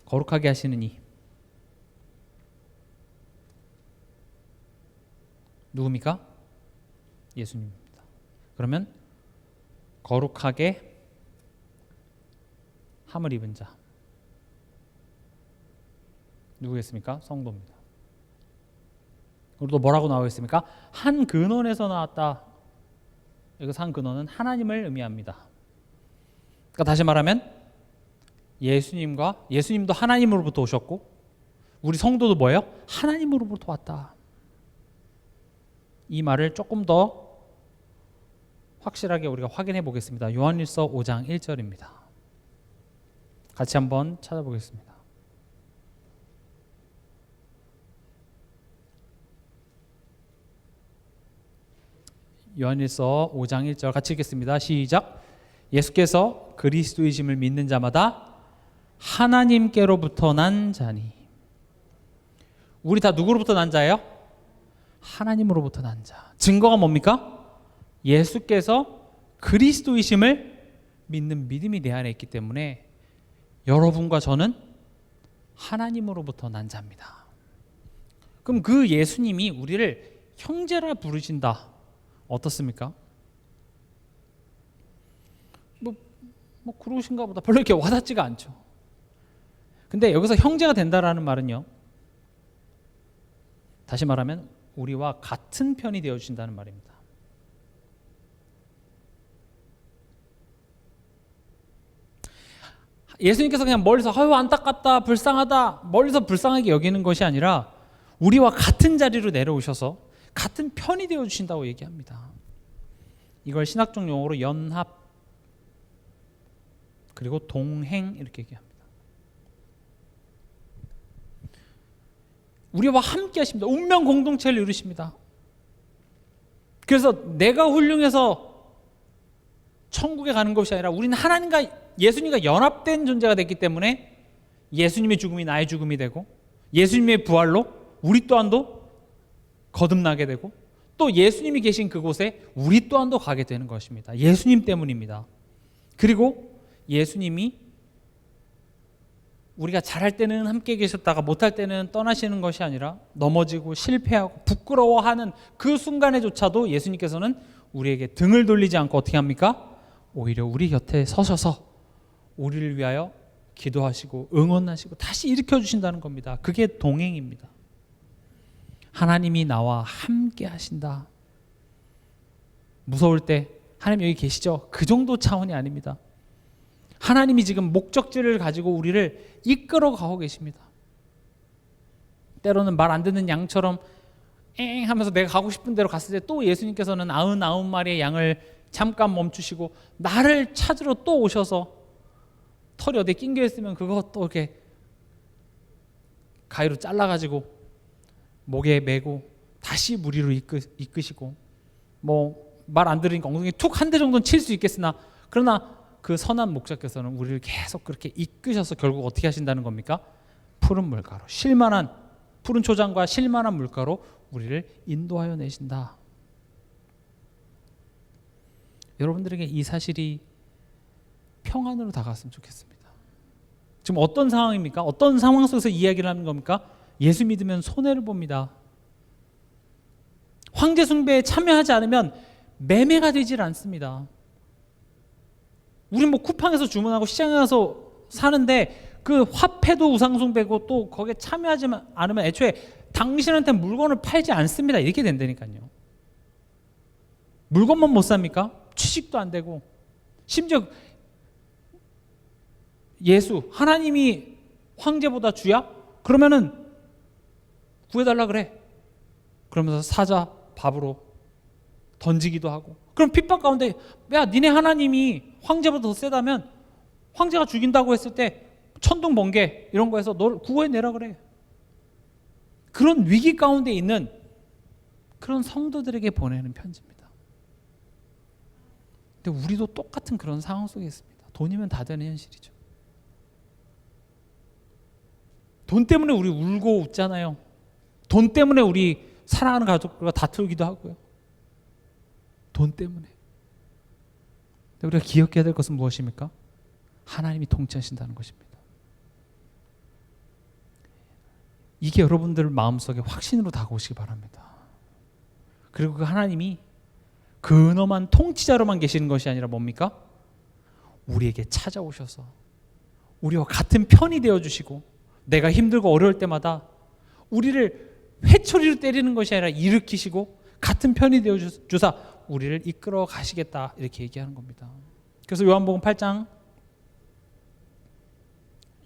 거룩하게 하시는 이 누굽니까? 예수님입니다. 그러면 거룩하게 함을 입은 자 누구겠습니까? 성도입니다. 그리고 또 뭐라고 나와 있습니까? 한 근원에서 나왔다. 여기서 한 근원은 하나님을 의미합니다. 그러니까 다시 말하면 예수님도 하나님으로부터 오셨고 우리 성도도 뭐예요? 하나님으로부터 왔다. 이 말을 조금 더 확실하게 우리가 확인해 보겠습니다. 요한일서 5장 1절입니다. 같이 한번 찾아보겠습니다. 요한일서 5장 1절 같이 읽겠습니다. 시작. 예수께서 그리스도이심을 믿는 자마다 하나님께로부터 난 자니. 우리 다 누구로부터 난 자예요? 하나님으로부터 난 자. 증거가 뭡니까? 예수께서 그리스도이심을 믿는 믿음이 내 안에 있기 때문에 여러분과 저는 하나님으로부터 난 자입니다. 그럼 그 예수님이 우리를 형제라 부르신다. 어떻습니까? 뭐 그러신가 보다. 별로 이렇게 와닿지가 않죠. 근데 여기서 형제가 된다라는 말은요, 다시 말하면 우리와 같은 편이 되어주신다는 말입니다. 예수님께서 그냥 멀리서 아유 안타깝다 불쌍하다 멀리서 불쌍하게 여기는 것이 아니라 우리와 같은 자리로 내려오셔서 같은 편이 되어주신다고 얘기합니다. 이걸 신학적 용어로 연합 그리고 동행 이렇게 얘기합니다. 우리와 함께 하십니다. 운명 공동체를 이루십니다. 그래서 내가 훌륭해서 천국에 가는 것이 아니라 우리는 하나님과 예수님과 연합된 존재가 됐기 때문에 예수님의 죽음이 나의 죽음이 되고 예수님의 부활로 우리 또한도 거듭나게 되고 또 예수님이 계신 그곳에 우리 또한도 가게 되는 것입니다. 예수님 때문입니다. 그리고 예수님이 우리가 잘할 때는 함께 계셨다가 못할 때는 떠나시는 것이 아니라 넘어지고 실패하고 부끄러워하는 그 순간에조차도 예수님께서는 우리에게 등을 돌리지 않고 어떻게 합니까? 오히려 우리 곁에 서셔서 우리를 위하여 기도하시고 응원하시고 다시 일으켜 주신다는 겁니다. 그게 동행입니다. 하나님이 나와 함께 하신다. 무서울 때 하나님 여기 계시죠? 그 정도 차원이 아닙니다. 하나님이 지금 목적지를 가지고 우리를 이끌어 가고 계십니다. 때로는 말 안 듣는 양처럼 엥 하면서 내가 가고 싶은 대로 갔을 때 또 예수님께서는 99마리의 양을 잠깐 멈추시고 나를 찾으러 또 오셔서 털이 어디에 낑겨 있으면 그거 또 이렇게 가위로 잘라가지고 목에 메고 다시 무리로 이끄시고 뭐 말 안 들으니까 엉덩이에 툭 한 대 정도는 칠 수 있겠으나 그러나 그 선한 목자께서는 우리를 계속 그렇게 이끄셔서 결국 어떻게 하신다는 겁니까? 푸른 물가로 쉴만한 푸른 초장과 쉴만한 물가로 우리를 인도하여 내신다. 여러분들에게 이 사실이 평안으로 다가왔으면 좋겠습니다. 지금 어떤 상황입니까? 어떤 상황 속에서 이야기를 하는 겁니까? 예수 믿으면 손해를 봅니다. 황제 숭배에 참여하지 않으면 매매가 되질 않습니다. 우리 뭐 쿠팡에서 주문하고 시장에 가서 사는데 그 화폐도 우상숭배고 또 거기에 참여하지 않으면 애초에 당신한테 물건을 팔지 않습니다. 이렇게 된다니까요. 물건만 못 삽니까? 취직도 안 되고 심지어 예수 하나님이 황제보다 주야? 그러면은 구해달라 그래. 그러면서 사자 밥으로 던지기도 하고 그럼 핍박 가운데 야 니네 하나님이 황제보다 더 세다면 황제가 죽인다고 했을 때 천둥 번개 이런 거에서 널 구해내라 그래. 그런 위기 가운데 있는 그런 성도들에게 보내는 편지입니다. 근데 우리도 똑같은 그런 상황 속에 있습니다. 돈이면 다 되는 현실이죠. 돈 때문에 우리 울고 웃잖아요. 돈 때문에 우리 사랑하는 가족들과 다투기도 하고요. 돈 때문에. 근데 우리가 기억해야 될 것은 무엇입니까? 하나님이 통치하신다는 것입니다. 이게 여러분들 마음속에 확신으로 다가오시기 바랍니다. 그리고 그 하나님이 근엄한 통치자로만 계시는 것이 아니라 뭡니까? 우리에게 찾아오셔서 우리와 같은 편이 되어주시고 내가 힘들고 어려울 때마다 우리를 회초리로 때리는 것이 아니라 일으키시고 같은 편이 되어주사 우리를 이끌어 가시겠다 이렇게 얘기하는 겁니다. 그래서 요한복음 8장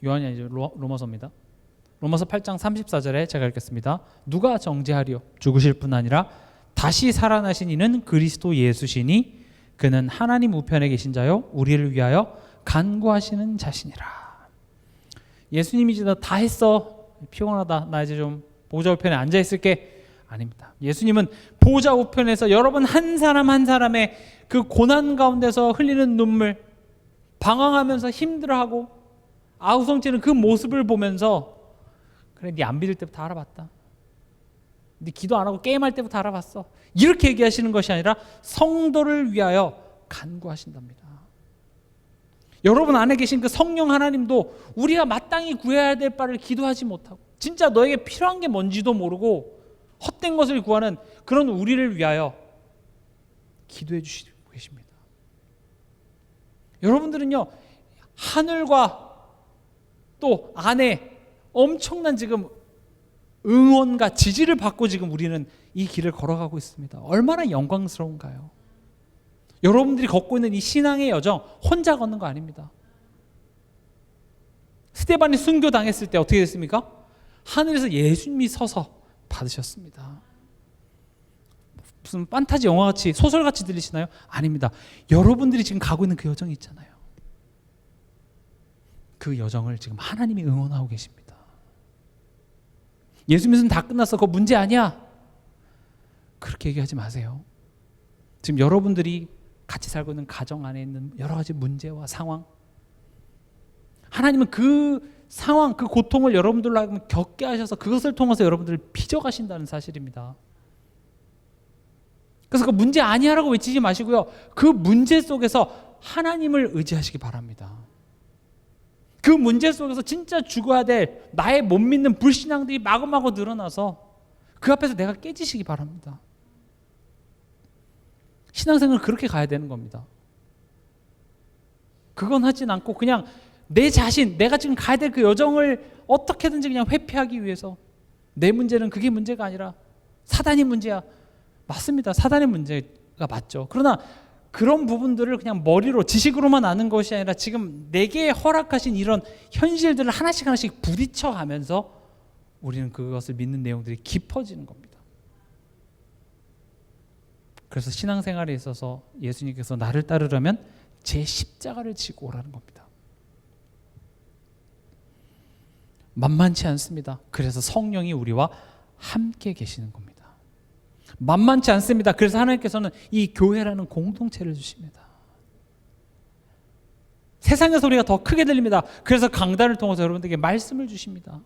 요한이 아니죠. 로마서입니다. 로마서 8장 34절에 제가 읽겠습니다. 누가 정죄하리요? 죽으실 뿐 아니라 다시 살아나신 이는 그리스도 예수시니 그는 하나님 우편에 계신 자요 우리를 위하여 간구하시는 자시니라. 예수님이 이제 너 다 했어. 피곤하다. 나 이제 좀 보좌 우편에 앉아 있을게. 아닙니다. 예수님은 보좌 우편에서 여러분 한 사람 한 사람의 그 고난 가운데서 흘리는 눈물, 방황하면서 힘들어하고 아우성치는 그 모습을 보면서 그래 네 안 믿을 때부터 알아봤다. 네 기도 안 하고 게임할 때부터 알아봤어. 이렇게 얘기하시는 것이 아니라 성도를 위하여 간구하신답니다. 여러분 안에 계신 그 성령 하나님도 우리가 마땅히 구해야 될 바를 기도하지 못하고 진짜 너에게 필요한 게 뭔지도 모르고 헛된 것을 구하는 그런 우리를 위하여 기도해 주시고 계십니다. 여러분들은요 하늘과 또 안에 엄청난 지금 응원과 지지를 받고 지금 우리는 이 길을 걸어가고 있습니다. 얼마나 영광스러운가요? 여러분들이 걷고 있는 이 신앙의 여정 혼자 걷는 거 아닙니다. 스데반이 순교당했을 때 어떻게 됐습니까? 하늘에서 예수님이 서서 받으셨습니다. 무슨 판타지 영화같이 소설같이 들리시나요? 아닙니다. 여러분들이 지금 가고 있는 그 여정이 있잖아요. 그 여정을 지금 하나님이 응원하고 계십니다. 예수 믿으면 다 끝났어. 그거 문제 아니야. 그렇게 얘기하지 마세요. 지금 여러분들이 같이 살고 있는 가정 안에 있는 여러 가지 문제와 상황, 하나님은 그 상황, 그 고통을 여러분들로 하여금 겪게 하셔서 그것을 통해서 여러분들을 빚어가신다는 사실입니다. 그래서 그 문제 아니야라고 외치지 마시고요. 그 문제 속에서 하나님을 의지하시기 바랍니다. 그 문제 속에서 진짜 죽어야 될 나의 못 믿는 불신앙들이 마구마구 늘어나서 그 앞에서 내가 깨지시기 바랍니다. 신앙생활은 그렇게 가야 되는 겁니다. 그건 하진 않고 그냥 내 자신, 내가 지금 가야 될 그 여정을 어떻게든지 그냥 회피하기 위해서 내 문제는 그게 문제가 아니라 사단이 문제야. 맞습니다. 사단의 문제가 맞죠. 그러나 그런 부분들을 그냥 머리로 지식으로만 아는 것이 아니라 지금 내게 허락하신 이런 현실들을 하나씩 하나씩 부딪혀가면서 우리는 그것을 믿는 내용들이 깊어지는 겁니다. 그래서 신앙생활에 있어서 예수님께서 나를 따르려면 제 십자가를 지고 오라는 겁니다. 만만치 않습니다. 그래서 성령이 우리와 함께 계시는 겁니다. 만만치 않습니다. 그래서 하나님께서는 이 교회라는 공동체를 주십니다. 세상의 소리가 더 크게 들립니다. 그래서 강단을 통해서 여러분들에게 말씀을 주십니다.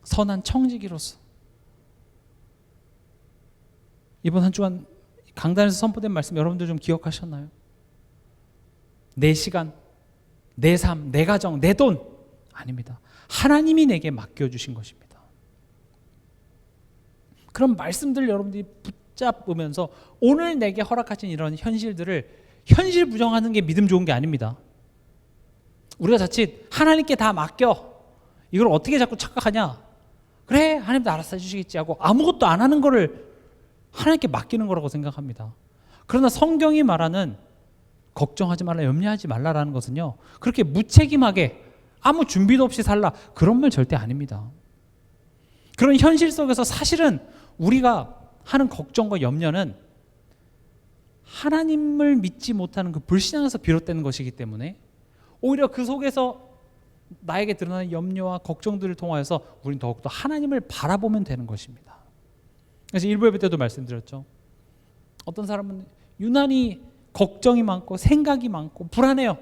선한 청지기로서 이번 한 주간 강단에서 선포된 말씀 여러분들 좀 기억하셨나요? 내 시간, 내 삶, 내 가정, 내 돈 아닙니다. 하나님이 내게 맡겨주신 것입니다. 그런 말씀들 여러분들이 붙잡으면서 오늘 내게 허락하신 이런 현실들을 현실 부정하는 게 믿음 좋은 게 아닙니다. 우리가 자칫 하나님께 다 맡겨 이걸 어떻게 자꾸 착각하냐, 그래 하나님도 알아서 해주시겠지 하고 아무것도 안 하는 거를 하나님께 맡기는 거라고 생각합니다. 그러나 성경이 말하는 걱정하지 말라, 염려하지 말라라는 것은요, 그렇게 무책임하게 아무 준비도 없이 살라 그런 말 절대 아닙니다. 그런 현실 속에서 사실은 우리가 하는 걱정과 염려는 하나님을 믿지 못하는 그 불신앙에서 비롯되는 것이기 때문에 오히려 그 속에서 나에게 드러나는 염려와 걱정들을 통하여서 우리는 더욱더 하나님을 바라보면 되는 것입니다. 그래서 일부 예배 때도 말씀드렸죠. 어떤 사람은 유난히 걱정이 많고 생각이 많고 불안해요.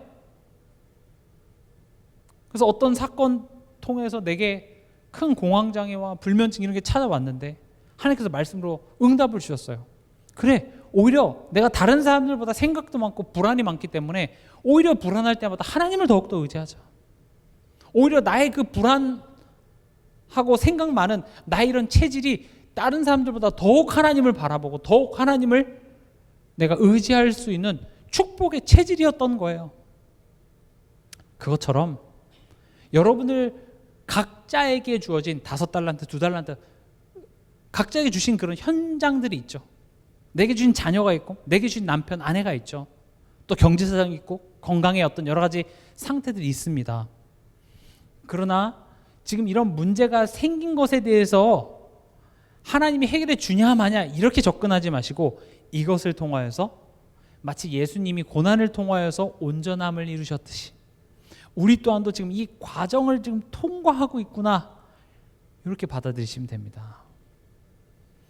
그래서 어떤 사건 통해서 내게 큰 공황장애와 불면증 이런 게 찾아왔는데 하나님께서 말씀으로 응답을 주셨어요. 그래, 오히려 내가 다른 사람들보다 생각도 많고 불안이 많기 때문에 오히려 불안할 때마다 하나님을 더욱더 의지하자. 오히려 나의 그 불안하고 생각 많은 나의 이런 체질이 다른 사람들보다 더욱 하나님을 바라보고 더욱 하나님을 내가 의지할 수 있는 축복의 체질이었던 거예요. 그것처럼 여러분들 각자에게 주어진 5달란트, 2달란트 각자에게 주신 그런 현장들이 있죠. 내게 주신 자녀가 있고 내게 주신 남편, 아내가 있죠. 또 경제사정이 있고 건강의 어떤 여러 가지 상태들이 있습니다. 그러나 지금 이런 문제가 생긴 것에 대해서 하나님이 해결해 주냐 마냐 이렇게 접근하지 마시고 이것을 통하여서 마치 예수님이 고난을 통하여서 온전함을 이루셨듯이 우리 또한도 지금 이 과정을 지금 통과하고 있구나 이렇게 받아들이시면 됩니다.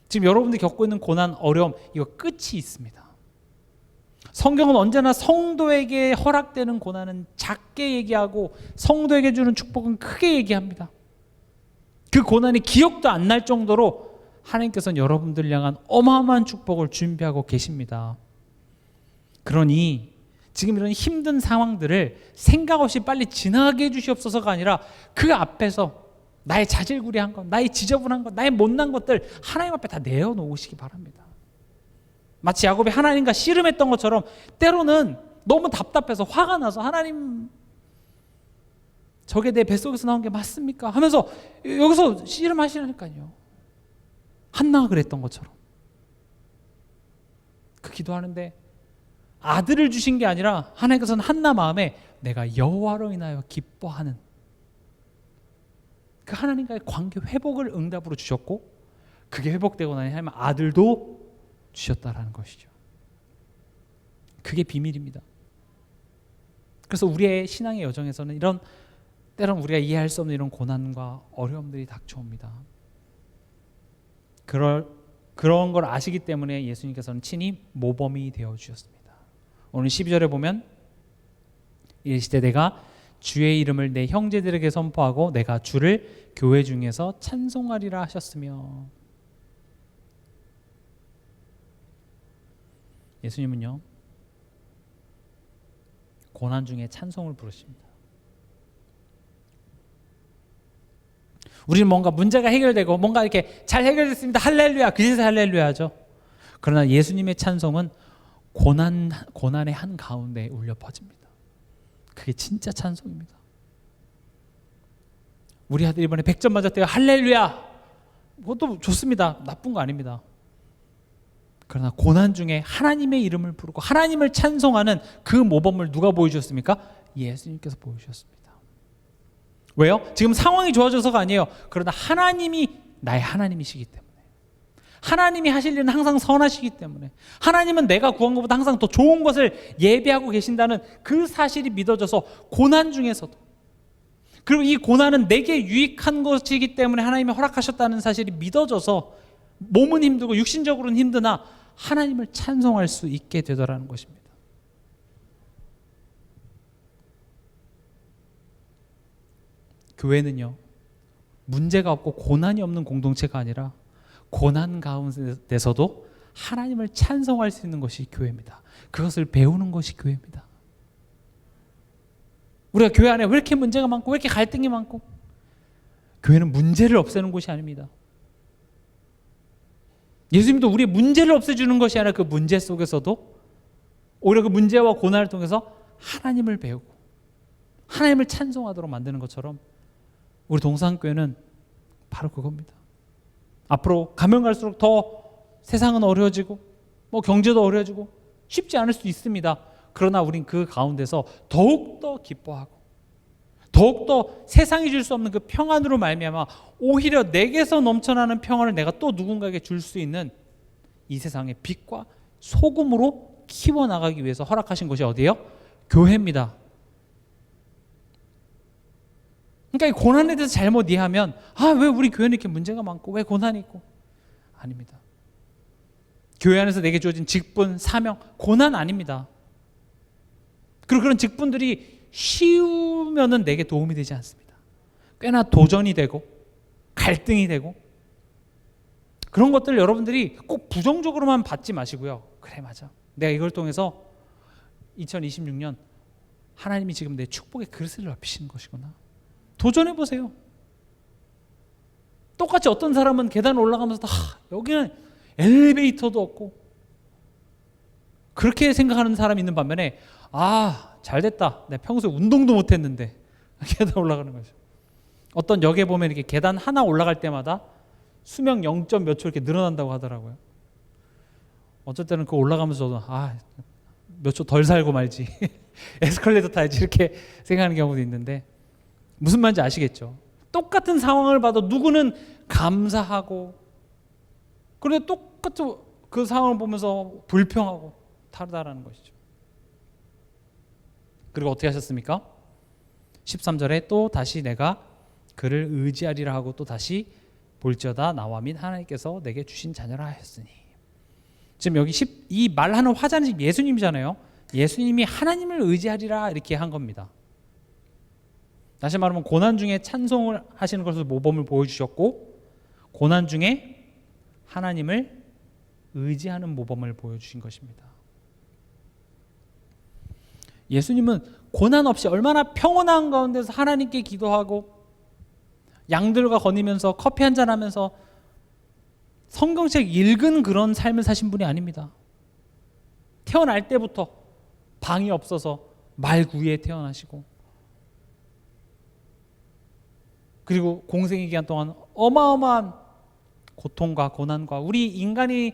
지금 여러분들이 겪고 있는 고난, 어려움 이거 끝이 있습니다. 성경은 언제나 성도에게 허락되는 고난은 작게 얘기하고 성도에게 주는 축복은 크게 얘기합니다. 그 고난이 기억도 안 날 정도로 하나님께서는 여러분들을 향한 어마어마한 축복을 준비하고 계십니다. 그러니 지금 이런 힘든 상황들을 생각 없이 빨리 지나가게 해주시옵소서가 아니라 그 앞에서 나의 자질구레한 것, 나의 지저분한 것, 나의 못난 것들 하나님 앞에 다 내어놓으시기 바랍니다. 마치 야곱이 하나님과 씨름했던 것처럼 때로는 너무 답답해서 화가 나서 하나님 저게 내 뱃속에서 나온 게 맞습니까? 하면서 여기서 씨름하시라니까요. 한나가 그랬던 것처럼 그 기도하는데 아들을 주신 게 아니라 하나님께서는 한나 마음에 내가 여호와로 인하여 기뻐하는 그 하나님과의 관계 회복을 응답으로 주셨고 그게 회복되고 나니 하나님 아들도 주셨다라는 것이죠. 그게 비밀입니다. 그래서 우리의 신앙의 여정에서는 이런 때로는 우리가 이해할 수 없는 이런 고난과 어려움들이 닥쳐옵니다. 그런 걸 아시기 때문에 예수님께서는 친히 모범이 되어 주셨습니다. 오늘 12절에 보면 이르시되 내가 주의 이름을 내 형제들에게 선포하고 내가 주를 교회 중에서 찬송하리라 하셨으며 예수님은요 고난 중에 찬송을 부르십니다. 우리는 뭔가 문제가 해결되고 뭔가 이렇게 잘 해결됐습니다. 할렐루야. 그래서 할렐루야죠. 그러나 예수님의 찬송은 고난의 한 가운데 울려 퍼집니다. 그게 진짜 찬송입니다. 우리 아들 이번에 100점 맞았대요. 할렐루야. 그것도 좋습니다. 나쁜 거 아닙니다. 그러나 고난 중에 하나님의 이름을 부르고 하나님을 찬송하는 그 모범을 누가 보여주셨습니까? 예수님께서 보여주셨습니다. 왜요? 지금 상황이 좋아져서가 아니에요. 그러나 하나님이 나의 하나님이시기 때문에 하나님이 하실 일은 항상 선하시기 때문에 하나님은 내가 구한 것보다 항상 더 좋은 것을 예비하고 계신다는 그 사실이 믿어져서 고난 중에서도 그리고 이 고난은 내게 유익한 것이기 때문에 하나님이 허락하셨다는 사실이 믿어져서 몸은 힘들고 육신적으로는 힘드나 하나님을 찬송할 수 있게 되더라는 것입니다. 교회는요 문제가 없고 고난이 없는 공동체가 아니라 고난 가운데서도 하나님을 찬송할 수 있는 것이 교회입니다. 그것을 배우는 것이 교회입니다. 우리가 교회 안에 왜 이렇게 문제가 많고 왜 이렇게 갈등이 많고 교회는 문제를 없애는 곳이 아닙니다. 예수님도 우리의 문제를 없애주는 것이 아니라 그 문제 속에서도 오히려 그 문제와 고난을 통해서 하나님을 배우고 하나님을 찬송하도록 만드는 것처럼 우리 동산교회는 바로 그겁니다. 앞으로 가면 갈수록 더 세상은 어려워지고 뭐 경제도 어려워지고 쉽지 않을 수도 있습니다. 그러나 우린 그 가운데서 더욱더 기뻐하고 더욱더 세상이 줄 수 없는 그 평안으로 말미암아 오히려 내게서 넘쳐나는 평안을 내가 또 누군가에게 줄 수 있는 이 세상의 빛과 소금으로 키워나가기 위해서 허락하신 곳이 어디예요? 교회입니다. 그러니까 이 고난에 대해서 잘못 이해하면 왜 우리 교회는 이렇게 문제가 많고 왜 고난이 있고 아닙니다. 교회 안에서 내게 주어진 직분, 사명, 고난 아닙니다. 그리고 그런 직분들이 쉬우면은 내게 도움이 되지 않습니다. 꽤나 도전이 되고 갈등이 되고 그런 것들 여러분들이 꼭 부정적으로만 받지 마시고요. 그래 맞아. 내가 이걸 통해서 2026년 하나님이 지금 내 축복의 그릇을 넓히시는 것이구나. 도전해보세요. 똑같이 어떤 사람은 계단 올라가면서 여기는 엘리베이터도 없고 그렇게 생각하는 사람이 있는 반면에 잘됐다. 내가 평소에 운동도 못했는데 계단 올라가는 거죠. 어떤 역에 보면 이렇게 계단 하나 올라갈 때마다 수명 0. 몇 초 이렇게 늘어난다고 하더라고요. 어쩔 때는 그거 올라가면서 저도 몇 초 덜 살고 말지 에스컬레이터 타야지 이렇게 생각하는 경우도 있는데 무슨 말인지 아시겠죠? 똑같은 상황을 봐도 누구는 감사하고 그런데 똑같은 그 상황을 보면서 불평하고 다르다라는 것이죠. 그리고 어떻게 하셨습니까? 13절에 또 다시 내가 그를 의지하리라 하고 또 다시 볼지어다 나와 및 하나님께서 내게 주신 자녀라 하였으니. 지금 여기 이 말하는 화자는 지금 예수님이잖아요. 예수님이 하나님을 의지하리라 이렇게 한 겁니다. 다시 말하면 고난 중에 찬송을 하시는 것을 모범을 보여주셨고 고난 중에 하나님을 의지하는 모범을 보여주신 것입니다. 예수님은 고난 없이 얼마나 평온한 가운데서 하나님께 기도하고 양들과 거니면서 커피 한잔 하면서 성경책 읽은 그런 삶을 사신 분이 아닙니다. 태어날 때부터 방이 없어서 말구이에 태어나시고 그리고 공생의 기간 동안 어마어마한 고통과 고난과 우리 인간이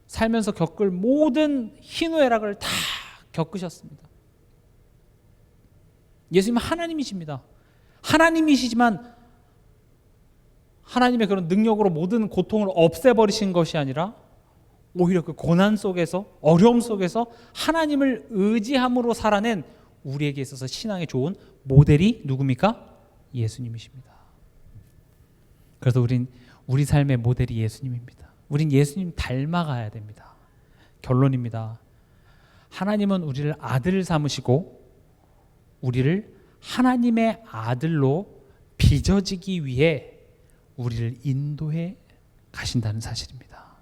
살면서 겪을 모든 희노애락을 다 겪으셨습니다. 예수님은 하나님이십니다. 하나님이시지만 하나님의 그런 능력으로 모든 고통을 없애버리신 것이 아니라 오히려 그 고난 속에서 어려움 속에서 하나님을 의지함으로 살아낸 우리에게 있어서 신앙에 좋은 모델이 누굽니까? 예수님이십니다. 그래서 우리 삶의 모델이 예수님입니다. 우린 예수님 닮아가야 됩니다. 결론입니다. 하나님은 우리를 아들 삼으시고 우리를 하나님의 아들로 빚어지기 위해 우리를 인도해 가신다는 사실입니다.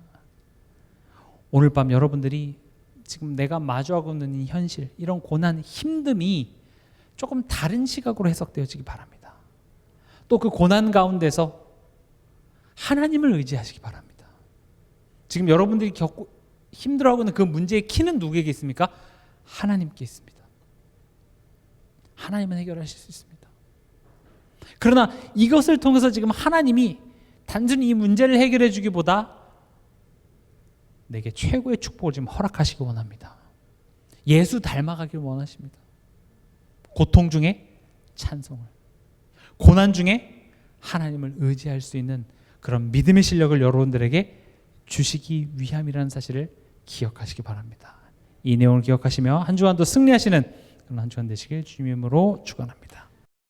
오늘 밤 여러분들이 지금 내가 마주하고 있는 이 현실, 이런 고난, 힘듦이 조금 다른 시각으로 해석되어지기 바랍니다. 또 그 고난 가운데서 하나님을 의지하시기 바랍니다. 지금 여러분들이 힘들어하고 있는 그 문제의 키는 누구에게 있습니까? 하나님께 있습니다. 하나님은 해결하실 수 있습니다. 그러나 이것을 통해서 지금 하나님이 단순히 이 문제를 해결해 주기보다 내게 최고의 축복을 지금 허락하시기 원합니다. 예수 닮아가길 원하십니다. 고통 중에 찬송을, 고난 중에 하나님을 의지할 수 있는 그런 믿음의 실력을 여러분들에게 주시기 위함이라는 사실을 기억하시기 바랍니다. 이 내용을 기억하시며 한 주간도 승리하시는 그런 한 주간 되시길 주님의 이름으로 축원합니다.